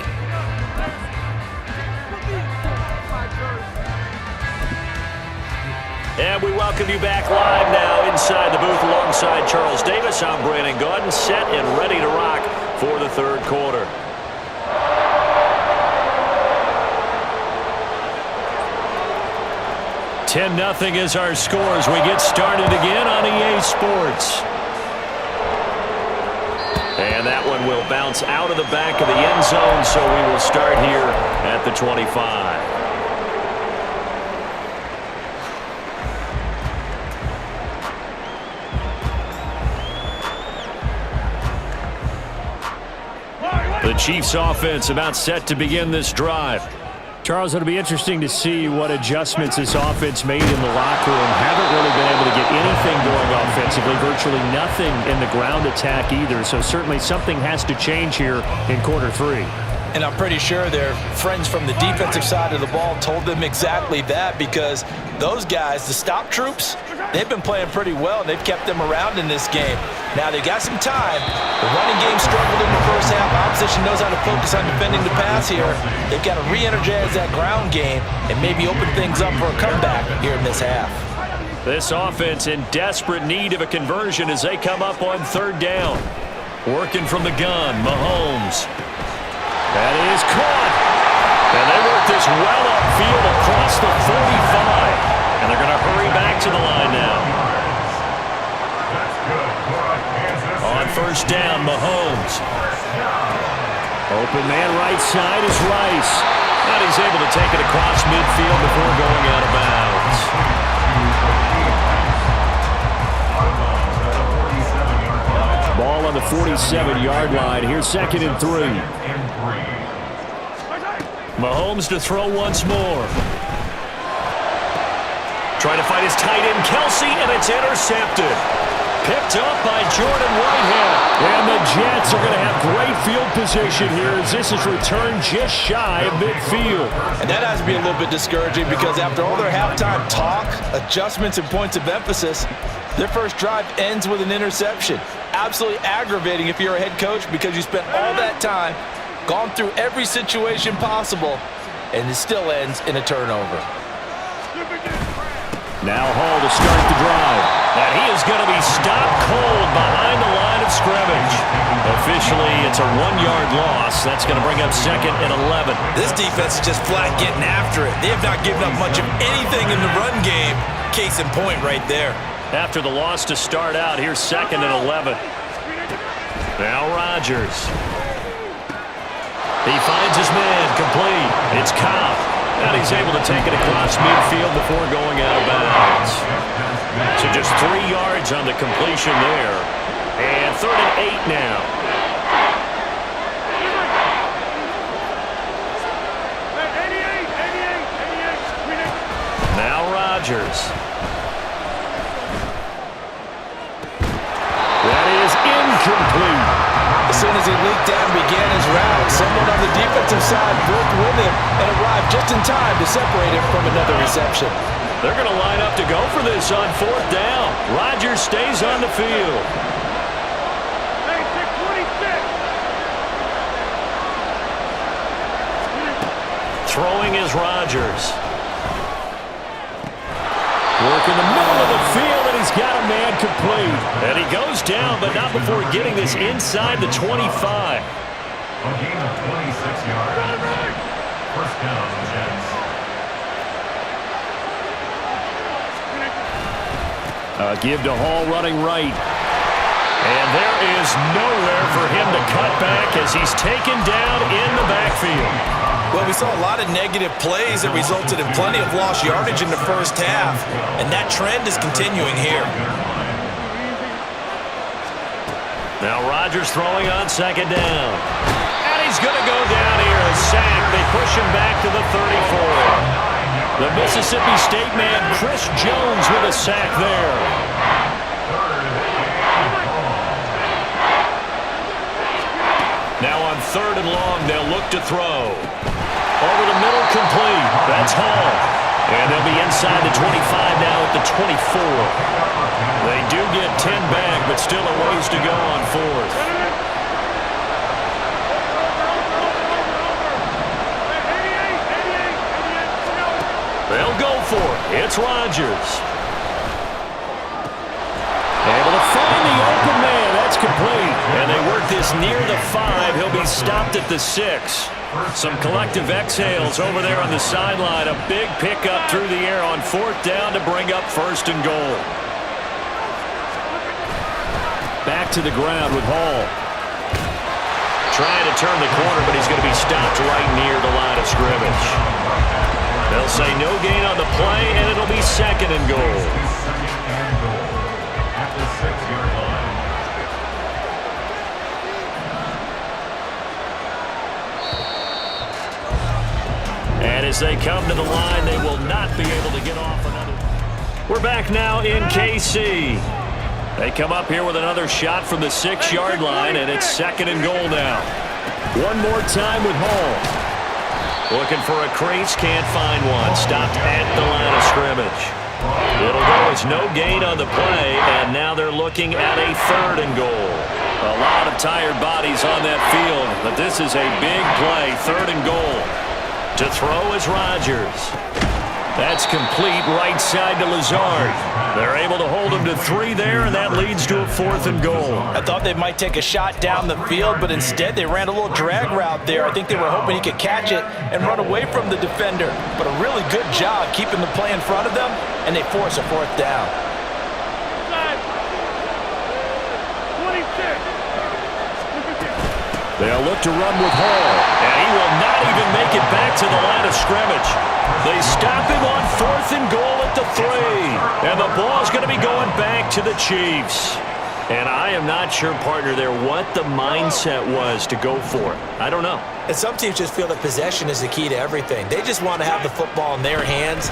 And we welcome you back live now inside the booth alongside Charles Davis. I'm Brandon Gaudin, set and ready to rock for the 3rd quarter. (10-0) is our score as we get started again on EA Sports. And that one will bounce out of the back of the end zone, so we will start here at the 25. The Chiefs offense about set to begin this drive. Charles, it'll be interesting to see what adjustments this offense made in the locker room. Haven't really been able to get anything going offensively, virtually nothing in the ground attack either. So certainly something has to change here in quarter 3. And I'm pretty sure their friends from the defensive side of the ball told them exactly that, because those guys, the stop troops, they've been playing pretty well. They've kept them around in this game. Now, they got some time. The running game struggled in the first half. Opposition knows how to focus on defending the pass here. They've got to re-energize that ground game and maybe open things up for a comeback here in this half. This offense in desperate need of a conversion as they come up on 3rd down. Working from the gun, Mahomes. That is caught. And they work this well upfield across the 35. And they're going to hurry back to the line now. On 1st down, Mahomes. Open man right side is Rice. And he's able to take it across midfield before going out of bounds. Ball on the 47-yard line. Here's 2nd and 3. Mahomes to throw once more. Trying to fight his tight end, Kelsey, and it's intercepted. Picked up by Jordan Whitehead. And the Jets are going to have great field position here as this is returned just shy of midfield. And that has to be a little bit discouraging because after all their halftime talk, adjustments, and points of emphasis, their first drive ends with an interception. Absolutely aggravating if you're a head coach because you spent all that time, gone through every situation possible, and it still ends in a turnover. Now Hall to start the drive. And he is going to be stopped cold behind the line of scrimmage. Officially, it's a 1-yard loss. That's going to bring up 2nd and 11. This defense is just flat getting after it. They have not given up much of anything in the run game. Case in point right there. After the loss to start out, here's 2nd and 11. Now Rodgers. He finds his man complete. It's Cobb. And he's able to take it across midfield before going out of bounds. So just 3 yards on the completion there. And 3rd and 8 now. Now Rodgers. That is incomplete. As soon as he leaked out and began his route, someone on the defensive side broke with him and arrived just in time to separate him from another reception. They're going to line up to go for this on 4th down. Rodgers stays on the field. Throwing is Rodgers. Work in the middle of the field, and he's got a man complete. And he goes down, but not before getting this inside the 25. A gain of 26 yards. First down, Jets. Give to Hall running right. And there is nowhere for him to cut back as he's taken down in the backfield. Well, we saw a lot of negative plays that resulted in plenty of lost yardage in the first half, and that trend is continuing here. Now Rodgers throwing on 2nd down. And he's going to go down here, a sack. They push him back to the 34. The Mississippi State man, Chris Jones, with a sack there. Now on 3rd and long, they'll look to throw. Over the middle, complete. That's Hall. And they'll be inside the 25 now at the 24. They do get 10 back, but still a ways to go on 4th. They'll go for it. It's Rodgers. Able to find the open man. That's complete. And they work this near the 5. He'll be stopped at the 6. Some collective exhales over there on the sideline. A big pickup through the air on 4th down to bring up 1st and goal. Back to the ground with Hall. Trying to turn the corner, but he's going to be stopped right near the line of scrimmage. They'll say no gain on the play, and it'll be 2nd and goal. At the 6-yard line. And as they come to the line, they will not be able to get off another. We're back now in KC. They come up here with another shot from the 6-yard line, and it's 2nd and goal now. One more time with Hall. Looking for a crease, can't find one. Stopped at the line of scrimmage. It'll go. It's no gain on the play, and now they're looking at a 3rd and goal. A lot of tired bodies on that field, but this is a big play, 3rd and goal. To throw is Rodgers. That's complete right side to Lazard. They're able to hold him to 3 there, and that leads to a 4th and goal. I thought they might take a shot down the field, but instead they ran a little drag route there. I think they were hoping he could catch it and run away from the defender. But a really good job keeping the play in front of them, and they force a 4th down. 26. They'll look to run with Hall, and he will not even make it back to the line of scrimmage. They stop him on 4th and goal at the 3. And the ball's going to be going back to the Chiefs. And I am not sure, partner, there what the mindset was to go for it. I don't know. And some teams just feel that possession is the key to everything. They just want to have the football in their hands.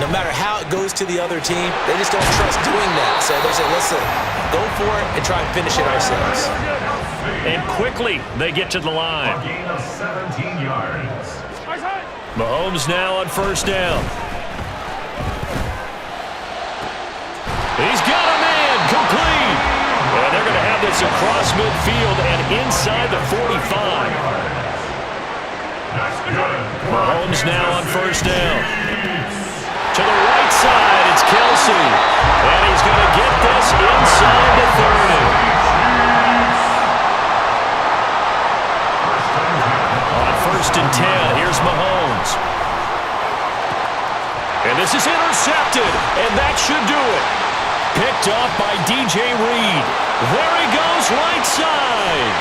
No matter how it goes to the other team, they just don't trust doing that. So they say, listen, go for it and try and finish it ourselves. And quickly, they get to the line. A gain of 17 yards. Mahomes now on 1st down. He's got a man, complete. And they're going to have this across midfield and inside the 45. Mahomes now on 1st down. To the right side, it's Kelsey. And he's going to get this inside the 30. On 1st and 10, here's Mahomes. And this is intercepted, and that should do it. Picked off by DJ Reed. There he goes, right side.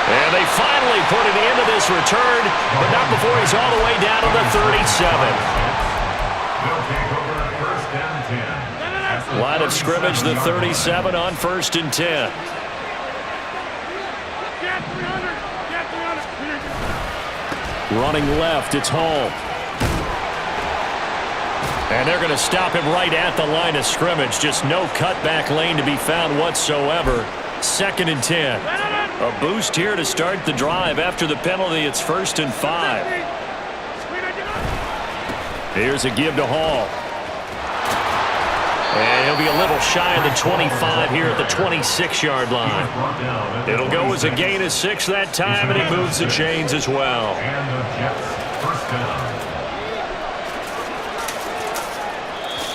And they finally put it into this return, but not before he's all the way down to the 37. They'll take over 1st and 10. Line of scrimmage, the 37 on 1st and 10. Running left, it's Hall. And they're going to stop him right at the line of scrimmage. Just no cutback lane to be found whatsoever. 2nd and 10. A boost here to start the drive. After the penalty, it's 1st and 5. Here's a give to Hall. And he'll be a little shy of the 25 here at the 26-yard line. It'll go as a gain of 6 that time, and he moves the chains as well. And the Jets, 1st down.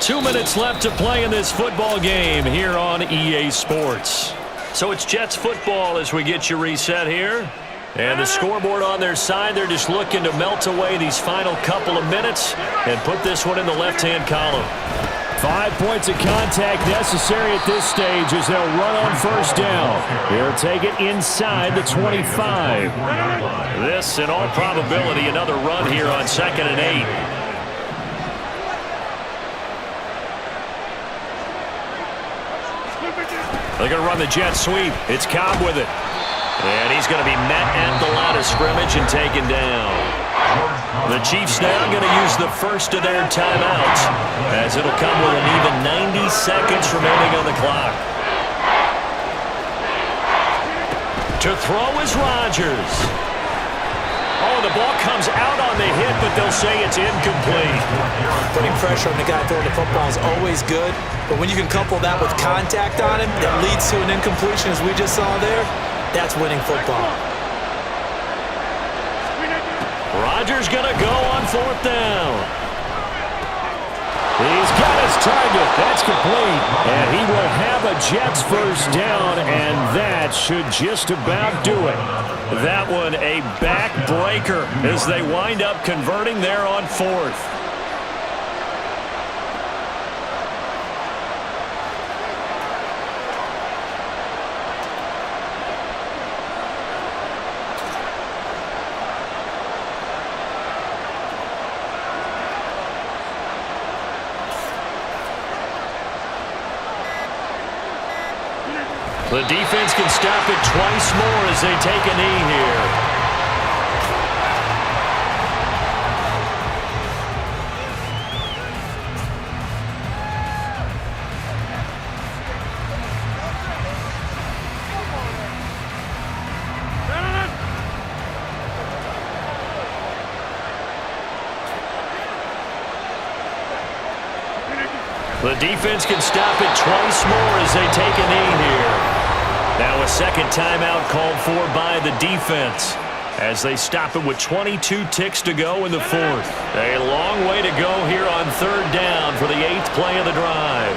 2 minutes left to play in this football game here on EA Sports. So it's Jets football as we get you reset here. And the scoreboard on their side, they're just looking to melt away these final couple of minutes and put this one in the left-hand column. 5 points of contact necessary at this stage as they'll run on 1st down. He'll take it inside the 25. This, in all probability, another run here on 2nd and 8. They're going to run the jet sweep. It's Cobb with it. And he's going to be met at the line of scrimmage and taken down. The Chiefs now going to use the first of their timeouts as it'll come with an even 90 seconds remaining on the clock. To throw is Rodgers. Oh, the ball comes out on the hit, but they'll say it's incomplete. Putting pressure on the guy throwing the football is always good, but when you can couple that with contact on him that leads to an incompletion, as we just saw there, that's winning football. Rodgers going to go on 4th down. He's got his target. That's complete. And he will have a Jets 1st down, and that should just about do it. That one a backbreaker as they wind up converting there on 4th. The defense can stop it twice more as they take a knee here. The defense can stop it twice more as they take a knee here. Now a second timeout called for by the defense as they stop it with 22 ticks to go in the 4th. A long way to go here on 3rd down for the 8th play of the drive.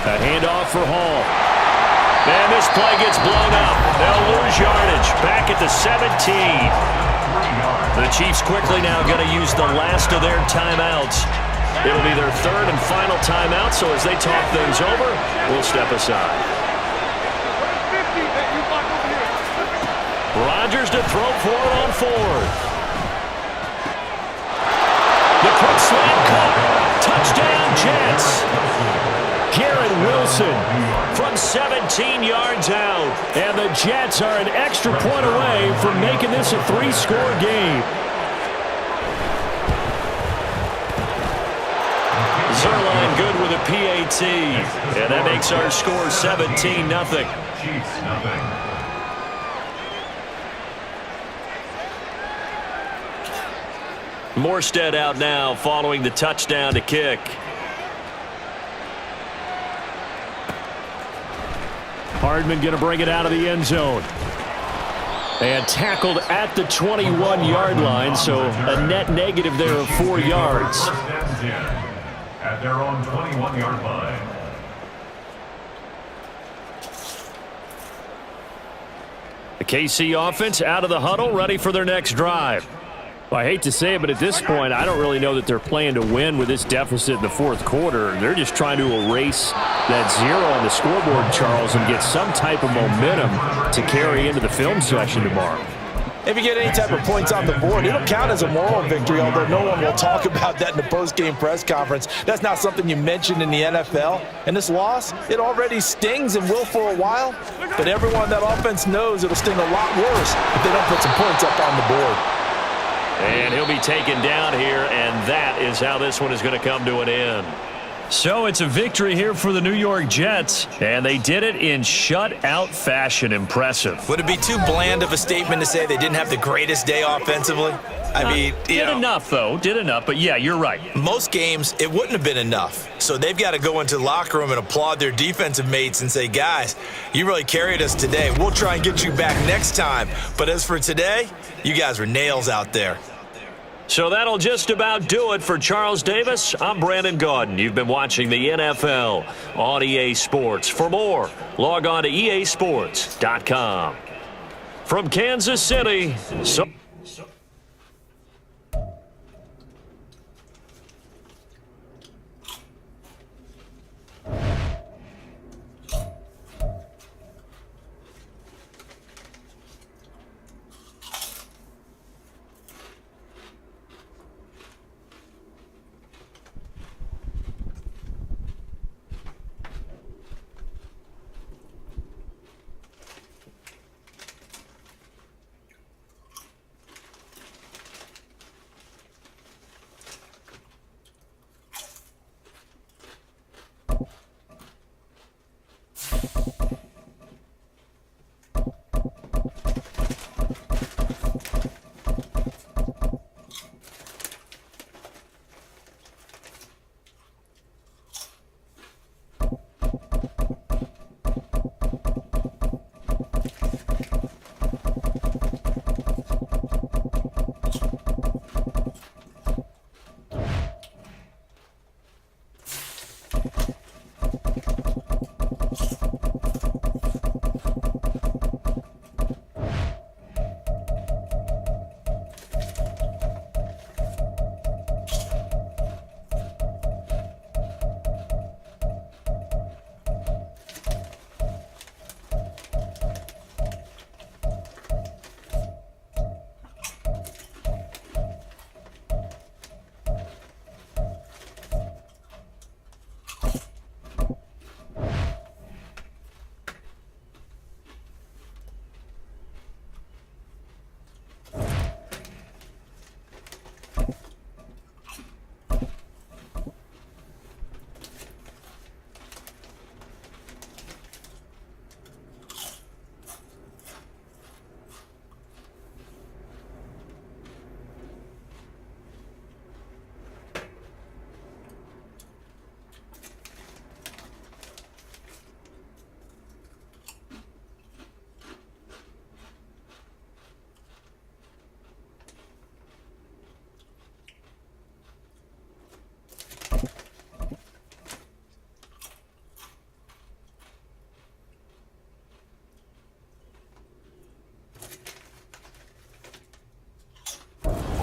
A handoff for Hall. And this play gets blown up. They'll lose yardage back at the 17. The Chiefs quickly now going to use the last of their timeouts. It'll be their 3rd and final timeout, so as they talk things over, we'll step aside. Rodgers to throw for it on fourth. The quick slant caught. Touchdown, Jets. Garrett Wilson from 17 yards out. And the Jets are an extra point away from making this a 3-score game. Zerline good with a PAT. And that makes our score 17-0. Chiefs, nothing. Morstead out now following the touchdown to kick. Hardman going to bring it out of the end zone. And tackled at the 21-yard line, so a net negative there of 4 yards. First and 10 at their own 21-yard line. The KC offense out of the huddle, ready for their next drive. Well, I hate to say it, but at this point, I don't really know that they're playing to win with this deficit in the fourth quarter. They're just trying to erase that 0 on the scoreboard, Charles, and get some type of momentum to carry into the film session tomorrow. If you get any type of points on the board, it'll count as a moral victory, although no one will talk about that in the post-game press conference. That's not something you mentioned in the NFL. And this loss, it already stings and will for a while, but everyone on that offense knows it'll sting a lot worse if they don't put some points up on the board. And he'll be taken down here, and that is how this one is going to come to an end. So it's a victory here for the New York Jets, and they did it in shutout fashion. Impressive. Would it be too bland of a statement to say they didn't have the greatest day offensively? I mean, did enough, though. Did enough, but yeah, you're right. Most games, it wouldn't have been enough. So they've got to go into the locker room and applaud their defensive mates and say, guys, you really carried us today. We'll try and get you back next time. But as for today, you guys were nails out there. So that'll just about do it for Charles Davis. I'm Brandon Gaudin. You've been watching the NFL on EA Sports. For more, log on to easports.com. From Kansas City,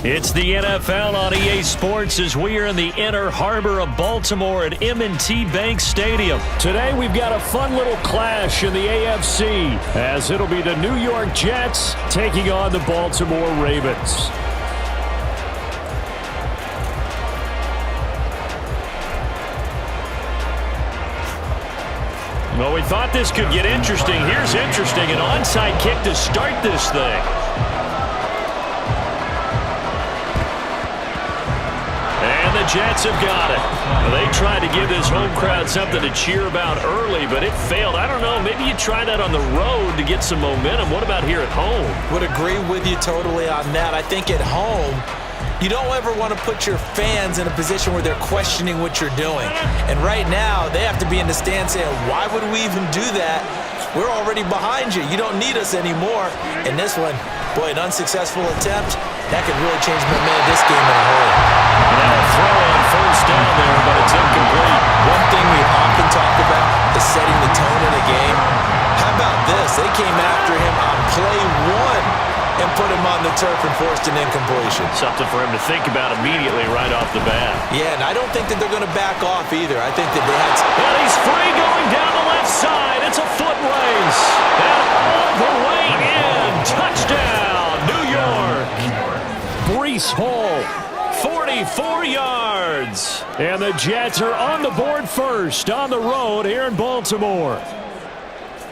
It's the NFL on EA Sports as we are in the inner harbor of Baltimore at M&T Bank Stadium. Today we've got a fun little clash in the AFC as it'll be the New York Jets taking on the Baltimore Ravens. Well, we thought this could get interesting. Here's interesting, an onside kick to start this thing. And the Jets have got it. Well, they tried to give this home crowd something to cheer about early, but it failed. I don't know, maybe you try that on the road to get some momentum. What about here at home? Would agree with you totally on that. I think at home, you don't ever want to put your fans in a position where they're questioning what you're doing. And right now, they have to be in the stand saying, why would we even do that? We're already behind you. You don't need us anymore. And this one, boy, an unsuccessful attempt, that could really change the momentum of this game in a hurry. Now a throw on first down there, but it's incomplete. One thing we've often talked about is setting the tone in a game. How about this? They came after him on play one and put him on the turf and forced an incompletion. Something for him to think about immediately right off the bat. Yeah, and I don't think that they're going to back off either. I think that they had to. And he's free going down the left side. It's a foot race. And all the way in. Touchdown, New York. Breece Hall, 44 yards. And the Jets are on the board first on the road here in Baltimore.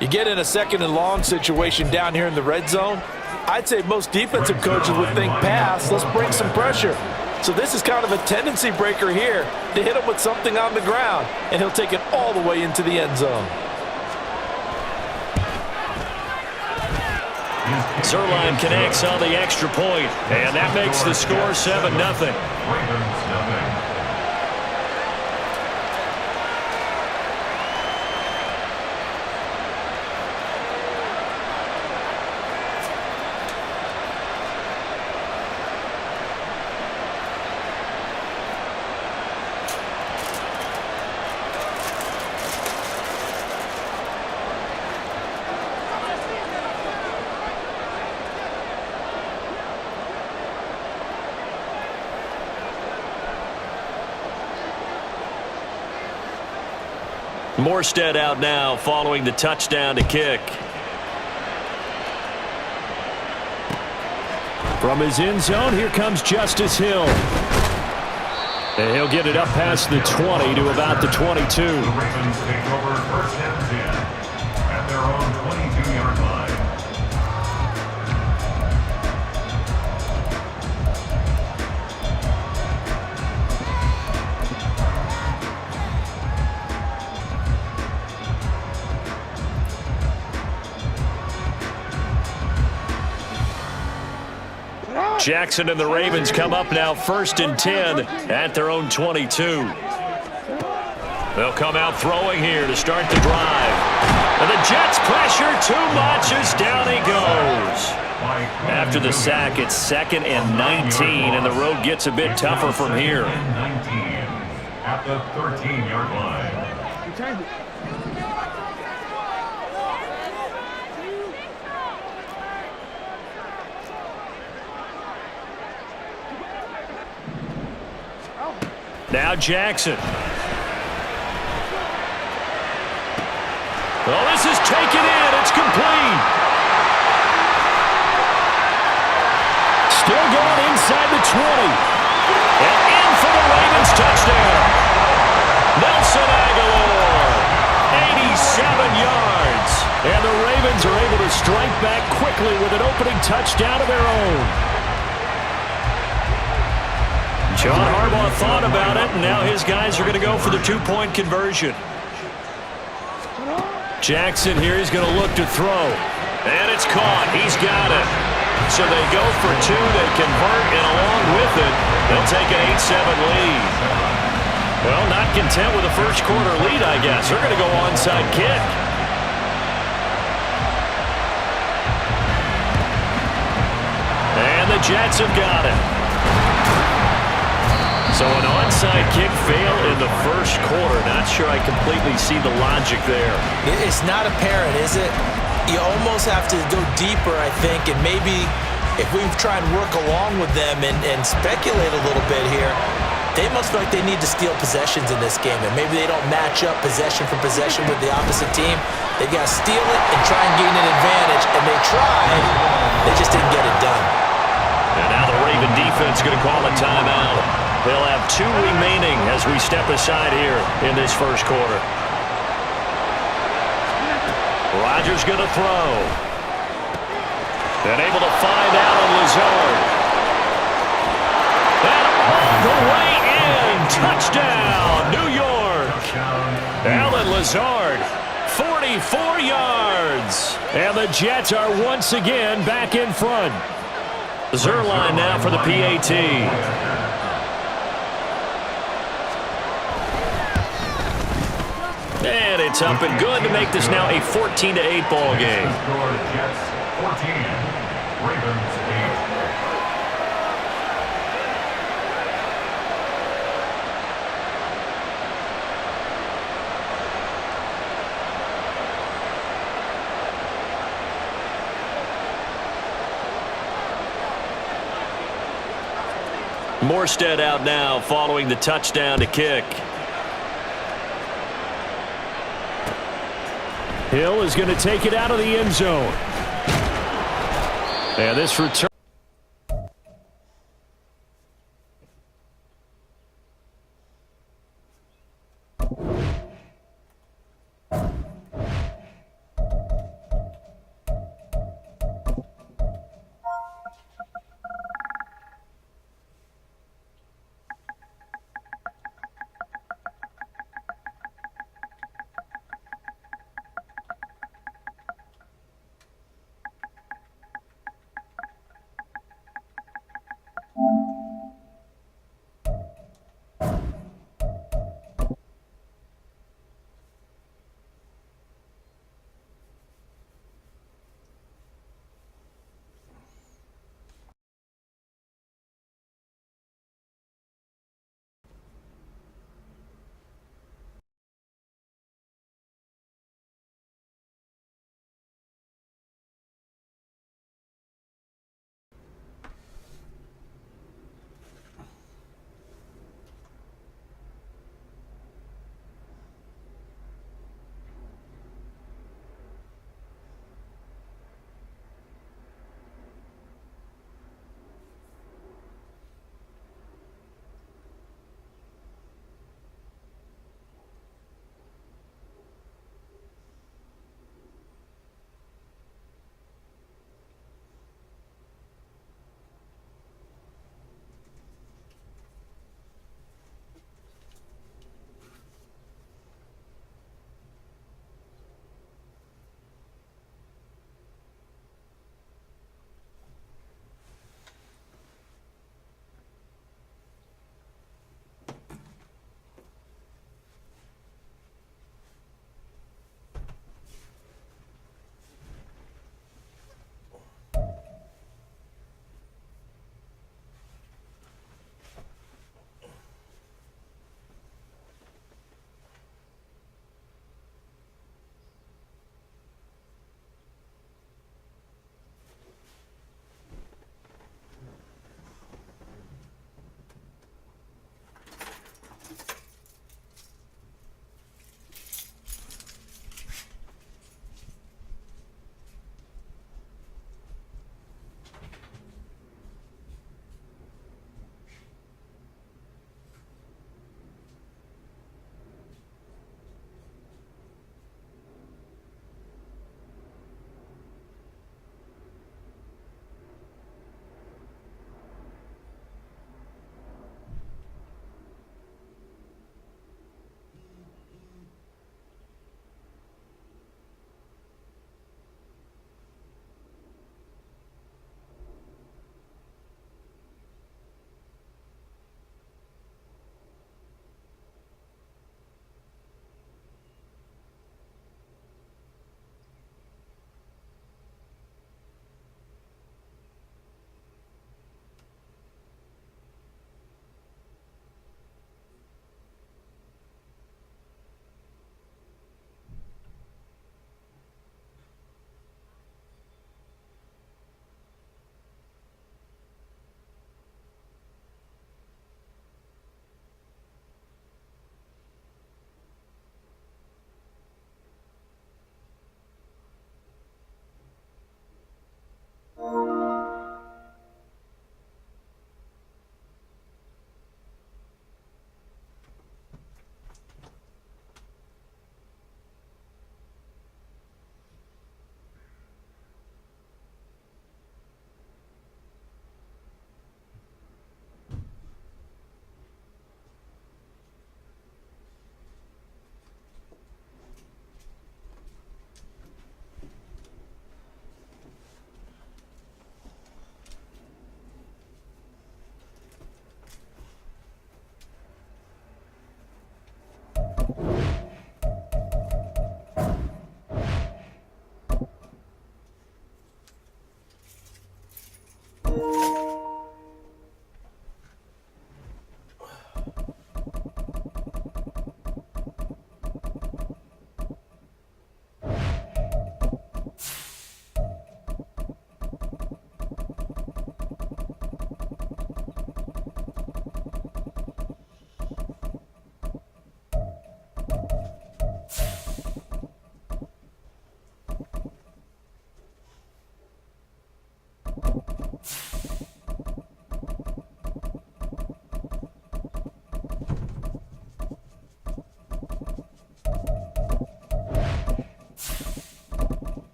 You get in a second and long situation down here in the red zone, I'd say most defensive coaches would think pass, let's bring some pressure. So this is kind of a tendency breaker here to hit him with something on the ground, and he'll take it all the way into the end zone. Zerline connects on the extra point, and that makes the score 7-0. Ravens nothing. Morstead out now following the touchdown to kick. From his end zone, here comes Justice Hill. And he'll get it up past the 20 to about the 22. The Ravens take over first and 10 at their own 22-yard line. Jackson and the Ravens come up now first and 10 at their own 22. They'll come out throwing here to start the drive. And the Jets pressure too much as down he goes. After the sack, it's 2nd and 19, and the road gets a bit tougher from here. 19 at the 13-yard line. Now Jackson. Well, this is taken in. It's complete. Still going inside the 20. And in for the Ravens touchdown. Nelson Aguilar. 87 yards. And the Ravens are able to strike back quickly with an opening touchdown of their own. John Harbaugh thought about it, and now his guys are going to go for the two-point conversion. Jackson here, he's going to look to throw. And it's caught. He's got it. So they go for two, they convert, and along with it, they'll take an 8-7 lead. Well, not content with a first quarter lead, I guess. They're going to go onside kick. And the Jets have got it. So an onside kick fail in the first quarter. Not sure I completely see the logic there. It's not apparent, is it? You almost have to go deeper, I think, and maybe if we try and work along with them and speculate a little bit here, they must feel like they need to steal possessions in this game, and maybe they don't match up possession for possession with the opposite team. They've got to steal it and try and gain an advantage, and they tried. They just didn't get it done. And now the Raven defense going to call a timeout. They'll have 2 remaining as we step aside here in this first quarter. Rodgers going to throw. And able to find Allen Lazard. And all the way in. Touchdown, New York. Allen Lazard, 44 yards. And the Jets are once again back in front. Zerline now for the PAT. And it's up and good to make this now a 14-8 ball game. Jets 14, Ravens 8. Morstead out now following the touchdown to kick. Hill is going to take it out of the end zone. And this return.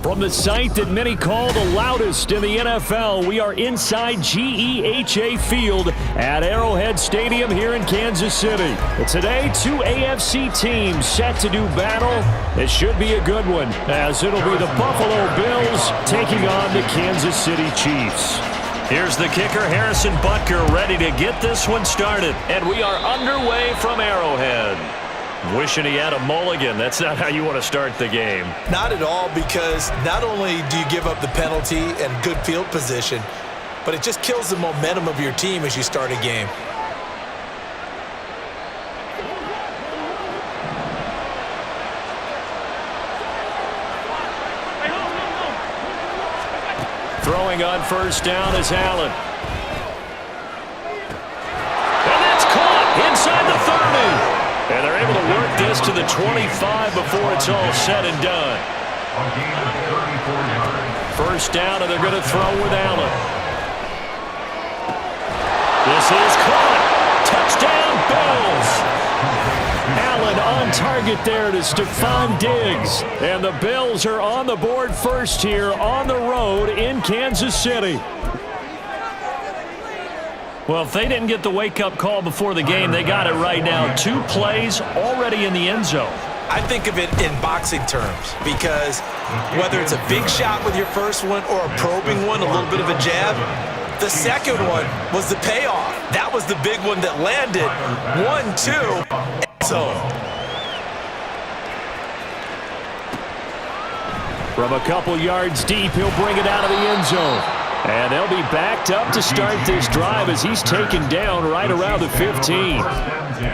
From the site that many call the loudest in the NFL, we are inside GEHA Field at Arrowhead Stadium here in Kansas City. Today, two AFC teams set to do battle. It should be a good one, as it'll be the Buffalo Bills taking on the Kansas City Chiefs. Here's the kicker, Harrison Butker, ready to get this one started. And we are underway from Arrowhead. Wishing he had a mulligan. That's not how you want to start the game. Not at all, because not only do you give up the penalty and good field position, but it just kills the momentum of your team as you start a game. Throwing on first down is Allen. And that's caught inside the 30. And they're able to work this to the 25 before it's all said and done. A gain of 34 yards. First down, and they're going to throw with Allen. This is caught. Touchdown, Bills. Allen on target there to Stephon Diggs. And the Bills are on the board first here on the road in Kansas City. Well, if they didn't get the wake-up call before the game, they got it right now. 2 plays already in the end zone. I think of it in boxing terms, because whether it's a big shot with your first one or a probing one, a little bit of a jab, the second one was the payoff. That was the big one that landed. 1-2, end zone. From a couple yards deep, he'll bring it out of the end zone. And they'll be backed up to start this drive as he's taken down right around the 15. First and 10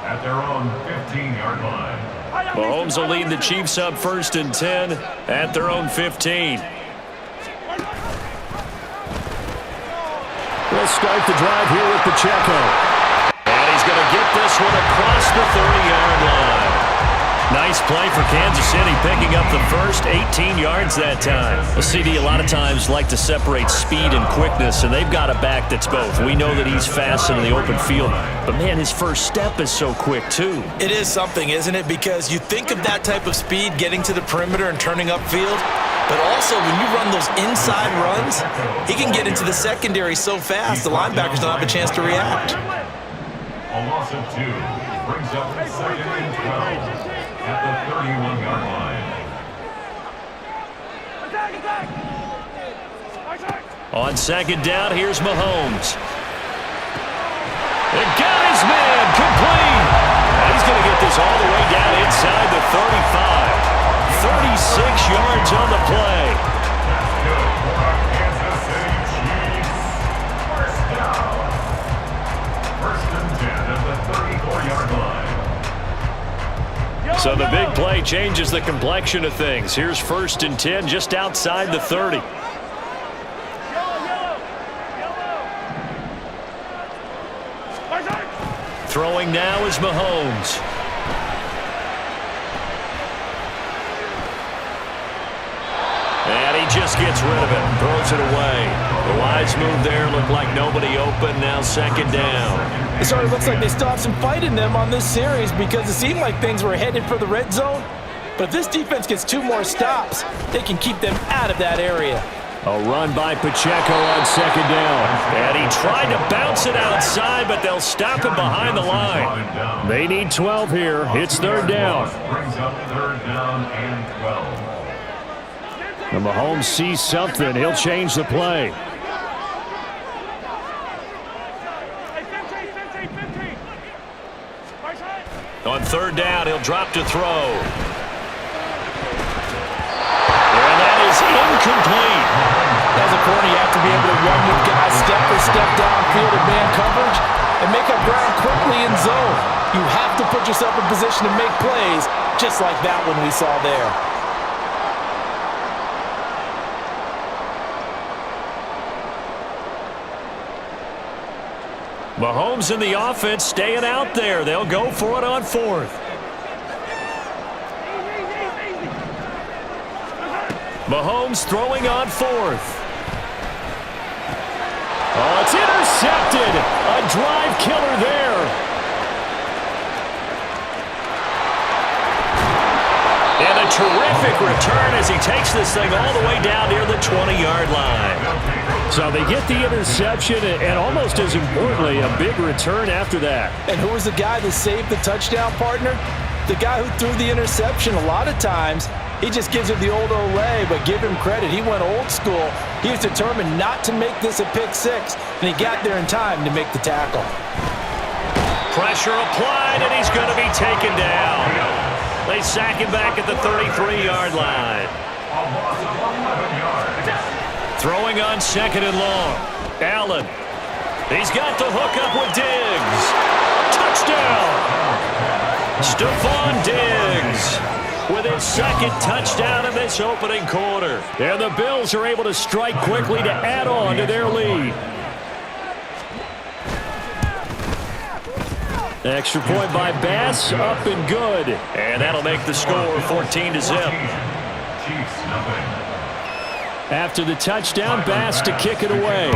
at their own 15-yard line. Mahomes will lead the Chiefs up first and 10 at their own 15. We'll start the drive here with Pacheco. And he's going to get this one across the 30-yard line. Nice play for Kansas City, picking up the first 18 yards that time. The CD a lot of times like to separate speed and quickness, and they've got a back that's both. We know that he's fast in the open field, but man, his first step is so quick too. It is something, isn't it? Because you think of that type of speed getting to the perimeter and turning upfield, but also when you run those inside runs, he can get into the secondary so fast, the linebackers don't have a chance to react. A loss of 2 brings up second and 12. At the 31-yard line. On second down, here's Mahomes. It got his man, complete. And he's going to get this all the way down inside the 35. 36 yards on the play. That's good for our Kansas City Chiefs. First down. First and 10 at the 34-yard line. So the big play changes the complexion of things. Here's first and 10 just outside the 30. Throwing now is Mahomes. And he just gets rid of it, throws it away. The wise move there, looked like nobody open, now second down. It sort of looks like they still have some fight in them on this series, because it seemed like things were headed for the red zone. But if this defense gets 2 more stops, they can keep them out of that area. A run by Pacheco on second down. And he tried to bounce it outside, but they'll stop him behind the line. They need 12 here. It's third down. Brings up third down and 12. And Mahomes sees something. He'll change the play. On third down, he'll drop to throw. And that is incomplete. As a corner, you have to be able to run with guys step for step downfield in man coverage and make up ground quickly in zone. You have to put yourself in position to make plays, just like that one we saw there. Mahomes and the offense staying out there. They'll go for it on 4th. Mahomes throwing on 4th. Oh, it's intercepted. A drive killer there. And a terrific return as he takes this thing all the way down near the 20-yard line. So they get the interception and almost as importantly, a big return after that. And who was the guy that saved the touchdown, partner? The guy who threw the interception. A lot of times, he just gives it the old Olay, but give him credit. He went old school. He was determined not to make this a pick six, and he got there in time to make the tackle. Pressure applied, and he's going to be taken down. They sack him back at the 33-yard line. Throwing on 2nd and long. Allen. He's got the hook up with Diggs. Touchdown. Stephon Diggs with his 2nd touchdown in this opening quarter. And the Bills are able to strike quickly to add on to their lead. Extra point by Bass, up and good. And that'll make the score 14-0. After the touchdown, Bass to kick it away.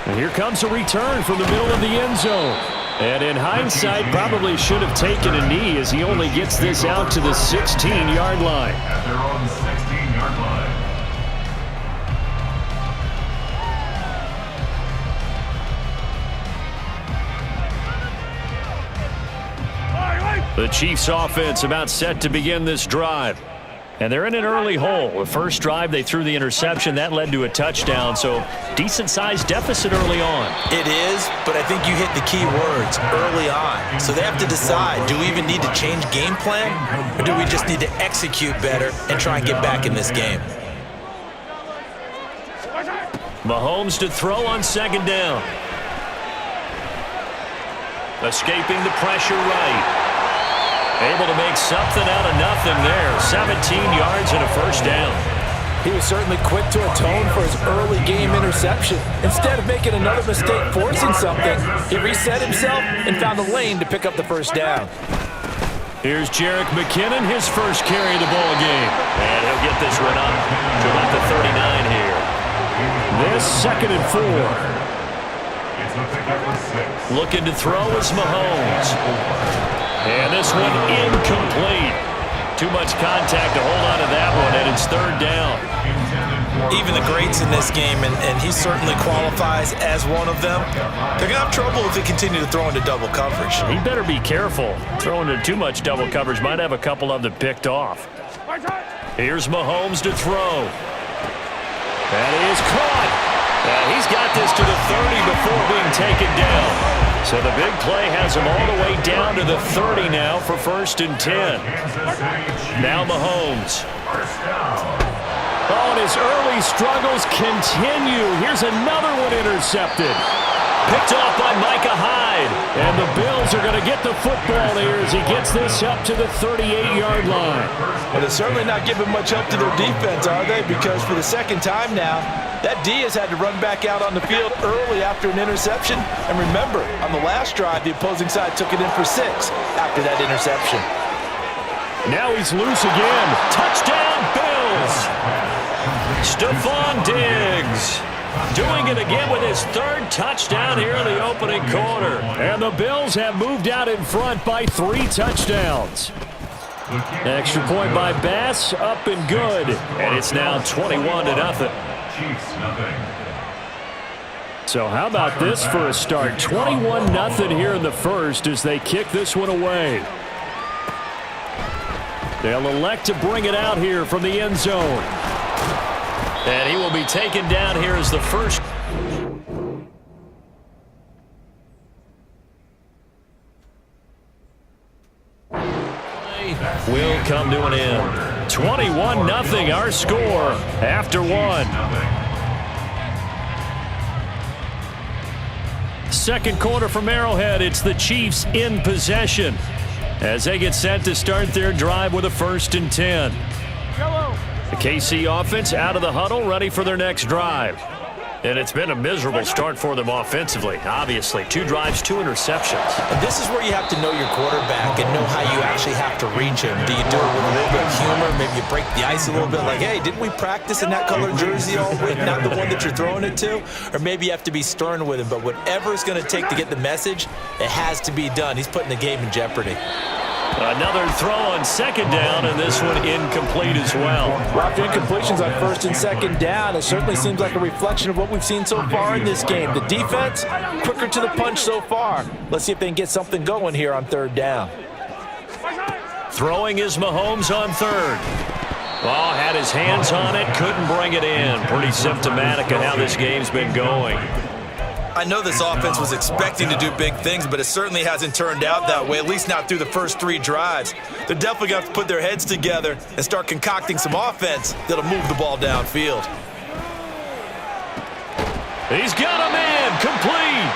And here comes a return from the middle of the end zone. And in hindsight, probably should have taken a knee as he only gets this out to the 16-yard line. At their own 16-yard line. The Chiefs offense about set to begin this drive. And they're in an early hole. The first drive, they threw the interception. That led to a touchdown, so decent-sized deficit early on. It is, but I think you hit the key words, early on. So they have to decide, do we even need to change game plan, or do we just need to execute better and try and get back in this game? Mahomes to throw on 2nd down. Escaping the pressure right. Able to make something out of nothing there. 17 yards and a first down. He was certainly quick to atone for his early game interception. Instead of making another mistake forcing something, he reset himself and found a lane to pick up the first down. Here's Jerick McKinnon, his first carry of the ball game. And he'll get this one up to about the 39 here. This 2nd and 4. It's a pickup of 6. Looking to throw is Mahomes. And this one incomplete. Too much contact to hold on to that one, and it's 3rd down. Even the greats in this game, and he certainly qualifies as one of them, they're going to have trouble if they continue to throw into double coverage. He better be careful. Throwing into too much double coverage might have a couple of them picked off. Here's Mahomes to throw. And he is caught. And he's got this to the 30 before being taken down. So the big play has him all the way down to the 30 now for 1st and 10. Now Mahomes. Oh, and his early struggles continue. Here's another one intercepted. Picked off by Micah Hyde. And the Bills are going to get the football here as he gets this up to the 38-yard line. Well, they're certainly not giving much help to their defense, are they? Because for the 2nd time now, that D has had to run back out on the field early after an interception. And remember, on the last drive, the opposing side took it in for 6 after that interception. Now he's loose again. Touchdown, Bills! Stephon Diggs doing it again with his 3rd touchdown here in the opening quarter. And the Bills have moved out in front by 3 touchdowns. Extra point by Bass, up and good. And it's now 21-0. So how about this for a start? 21-0 here in the first as they kick this one away. They'll elect to bring it out here from the end zone. And he will be taken down here as the first. Will come to an end. 21-0 our score after 1. 2nd quarter from Arrowhead. It's the Chiefs in possession as they get set to start their drive with a 1st and 10. The KC offense out of the huddle, ready for their next drive. And it's been a miserable start for them offensively. Obviously, 2 drives, 2 interceptions. And this is where you have to know your quarterback and know how you actually have to reach him. Do you do it with a little bit of humor? Maybe you break the ice a little bit like, hey, didn't we practice in that colored jersey all week, not the one that you're throwing it to? Or maybe you have to be stern with him. But whatever it's going to take to get the message, it has to be done. He's putting the game in jeopardy. Another throw on second down, and this one incomplete as well. After incompletions on first and second down, it certainly seems like a reflection of what we've seen so far in this game. The defense, quicker to the punch so far. Let's see if they can get something going here on third down. Throwing is Mahomes on third. Oh, had his hands on it, couldn't bring it in. Pretty symptomatic of how this game's been going. I know this offense was expecting to do big things, but it certainly hasn't turned out that way, at least not through the first 3 drives. They're definitely going to have to put their heads together and start concocting some offense that'll move the ball downfield. He's got a man, complete.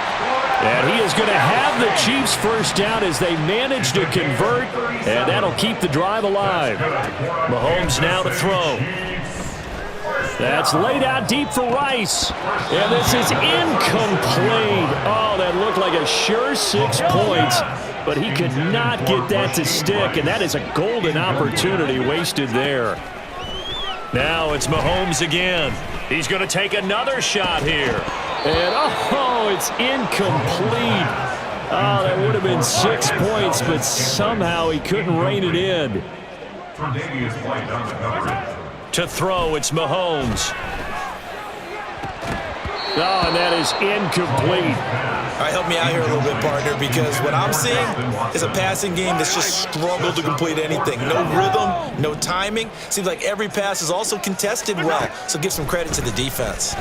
And he is going to have the Chiefs first down as they manage to convert, and that'll keep the drive alive. Mahomes now to throw. That's laid out deep for Rice. And this is incomplete. Oh, that looked like a sure 6 points, but he could not get that to stick, and that is a golden opportunity wasted there. Now it's Mahomes again. He's going to take another shot here. And, oh, it's incomplete. Oh, that would have been 6 points, but somehow he couldn't rein it in. To throw, it's Mahomes. Oh, and that is incomplete. All right, help me out here a little bit, partner, because what I'm seeing is a passing game that's just struggled to complete anything. No rhythm, no timing. Seems like every pass is also contested well, so give some credit to the defense.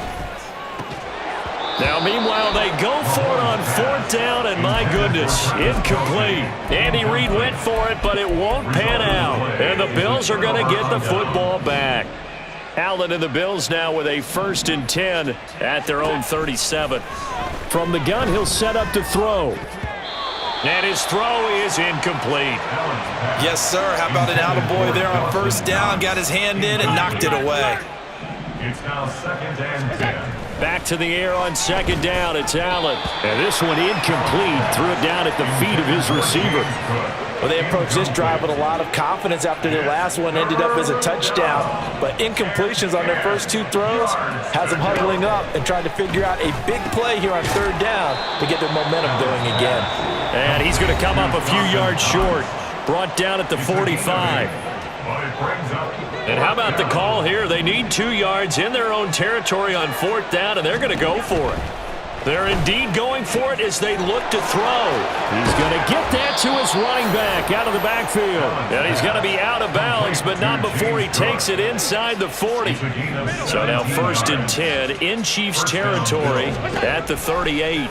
Now, meanwhile, they go for it on fourth down, and my goodness, incomplete. Andy Reid went for it, but it won't pan out. And the Bills are going to get the football back. Allen and the Bills now with a 1st and 10 at their own 37. From the gun, he'll set up to throw. And his throw is incomplete. Yes, sir. How about an attaboy there on first down? Got his hand in and knocked it away. It's now 2nd and 10. Back to the air on second down. It's Allen. And this one incomplete. Threw it down at the feet of his receiver. Well, they approached this drive with a lot of confidence after their last one ended up as a touchdown. But incompletions on their first 2 throws has them huddling up and trying to figure out a big play here on third down to get their momentum going again. And he's going to come up a few yards short. Brought down at the 45. And how about the call here? They need 2 yards in their own territory on fourth down, and they're going to go for it. They're indeed going for it as they look to throw. He's going to get that to his running back out of the backfield. And he's going to be out of bounds, but not before he takes it inside the 40. So now 1st and 10 in Chiefs territory at the 38.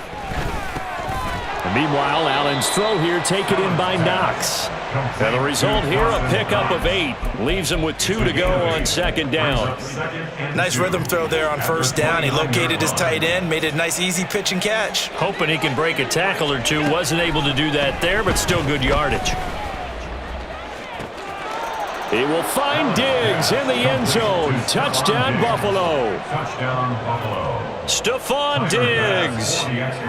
And meanwhile, Allen's throw here taken in by Knox. And the result here, a pickup of 8. Leaves him with 2 to go on second down. Nice rhythm throw there on first down. He located his tight end, made it a nice, easy pitch and catch. Hoping he can break a tackle or 2. Wasn't able to do that there, but still good yardage. He will find Diggs in the end zone. Touchdown, Buffalo. Touchdown, Buffalo. Stephon Diggs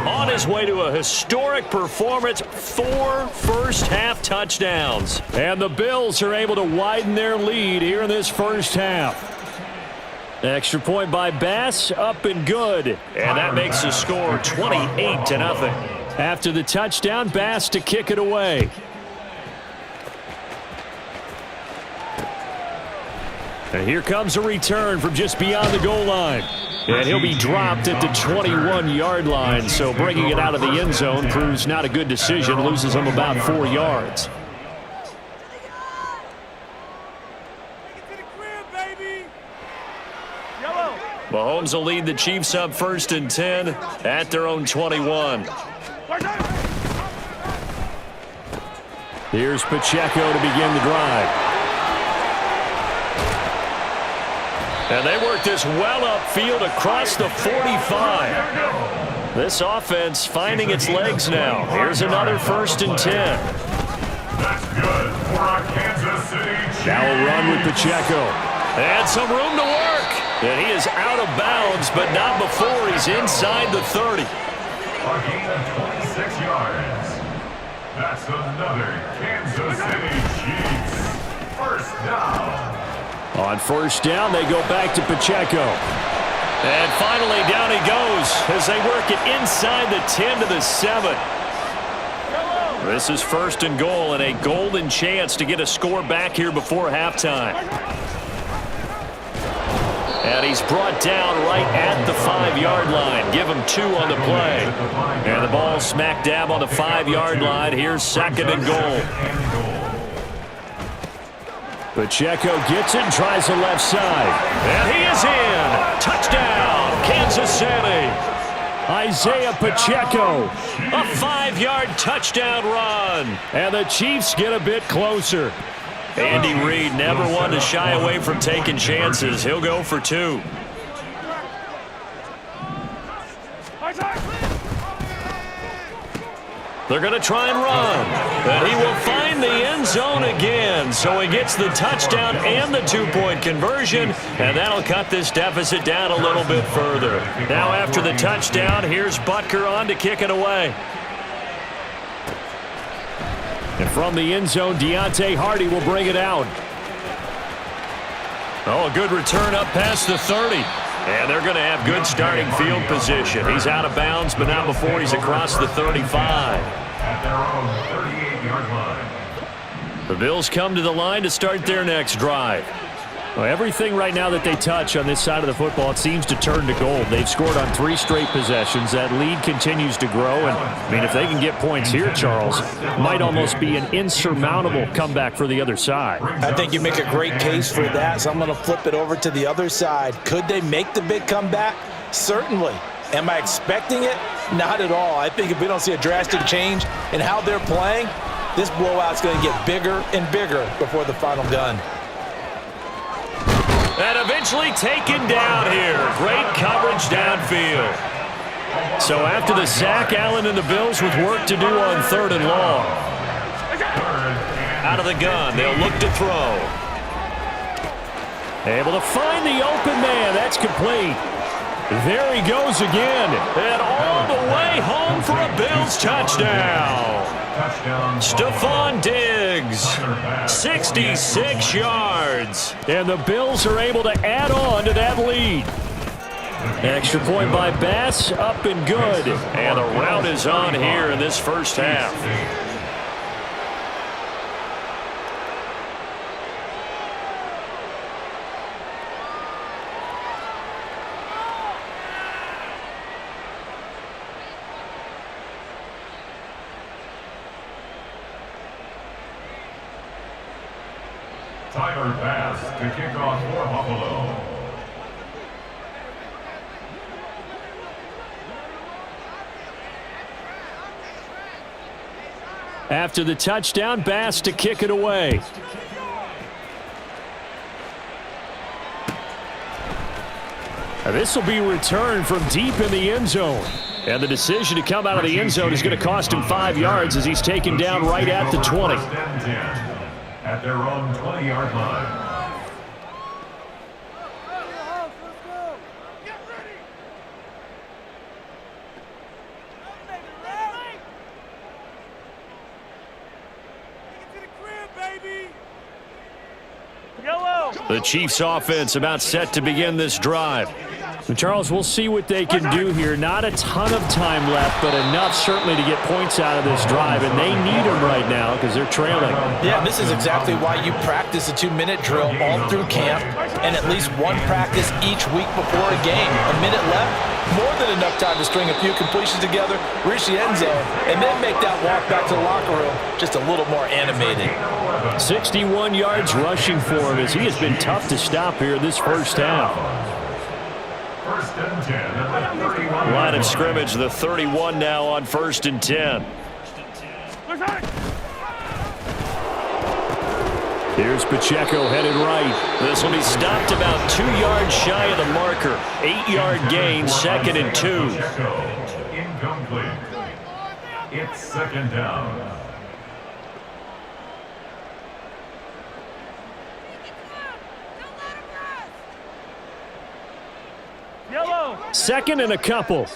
on his way to a historic performance. 4 first-half touchdowns. And the Bills are able to widen their lead here in this first half. Extra point by Bass, up and good. And that makes the score 28-0. After the touchdown, Bass to kick it away. And here comes a return from just beyond the goal line. And he'll be dropped at the 21-yard line. So bringing it out of the end zone proves not a good decision. Loses him about 4 yards. Mahomes will lead the Chiefs up 1st and 10 at their own 21. Here's Pacheco to begin the drive. And they work this well upfield across the 45. This offense finding its legs now. Here's another 1st and 10. That's good for our Kansas City Chiefs. Now a run with Pacheco. And some room to work. And he is out of bounds, but not before he's inside the 30. A gain of 26 yards. That's another Kansas City Chiefs first down. On first down, they go back to Pacheco. And finally, down he goes as they work it inside the 10 to the 7. This is first and goal and a golden chance to get a score back here before halftime. And he's brought down right at the 5-yard line. Give him 2 on the play. And the ball smack dab on the 5-yard line. Here's second and goal. Pacheco gets it and tries the left side. And he is in. Touchdown, Kansas City. Isaiah Pacheco, a 5-yard touchdown run. And the Chiefs get a bit closer. Andy Reid never one to shy away from taking chances. He'll go for 2. They're going to try and run. And he will find the end zone again. So he gets the touchdown and the 2-point conversion. And that'll cut this deficit down a little bit further. Now after the touchdown, here's Butker on to kick it away. And from the end zone, Deontay Hardy will bring it out. Oh, a good return up past the 30. And they're going to have good starting field position. He's out of bounds, but not before he's across the 35. At their own 38-yard line. The Bills come to the line to start their next drive. Well, everything right now that they touch on this side of the football, it seems to turn to gold. They've scored on 3 straight possessions. That lead continues to grow. And, I mean, if they can get points here, Charles, it might almost be an insurmountable comeback for the other side. I think you make a great case for that, so I'm going to flip it over to the other side. Could they make the big comeback? Certainly. Am I expecting it? Not at all. I think if we don't see a drastic change in how they're playing, this blowout's going to get bigger and bigger before the final gun. And eventually taken down here. Great coverage downfield. So after the sack, Allen and the Bills with work to do on 3rd and long. Out of the gun, they'll look to throw. Able to find the open man. That's complete. There he goes again. And all the way home for a Bills touchdown. Stephon Diggs, 66 yards. And the Bills are able to add on to that lead. Extra point by Bass, up and good. And the rout is on here in this first half. Tyler Bass to kick off for Buffalo. After the touchdown, Bass to kick it away. Now this will be returned from deep in the end zone. And the decision to come out of the end zone is going to cost him 5 yards as he's taken down right at the 20. At their own 20-yard line. The Chiefs offense about set to begin this drive. And Charles, we'll see what they can do here. Not a ton of time left, but enough certainly to get points out of this drive. And they need them right now because they're trailing. Yeah, this is exactly why you practice a 2-minute drill all through camp and at least one practice each week before a game. A minute left, more than enough time to string a few completions together, reach the end zone, and then make that walk back to the locker room just a little more animated. 61 yards rushing for him as he has been tough to stop here this first half. First and 10 at the 31. Line of scrimmage, the 31 now on 1st and 10. Here's Pacheco headed right. This will be stopped about 2 yards shy of the marker. 8-yard gain, 2nd and 2. Incomplete. It's 2nd down. 2nd and a couple.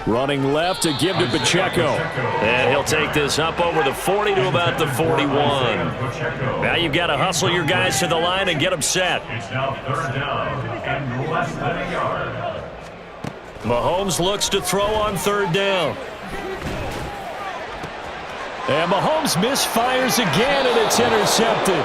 Running left to give to Pacheco. And he'll take this up over the 40 to about the 41. Now you've got to hustle your guys to the line and get them set. It's now 3rd down and less than a yard. Mahomes looks to throw on 3rd down. And Mahomes misfires again, and it's intercepted.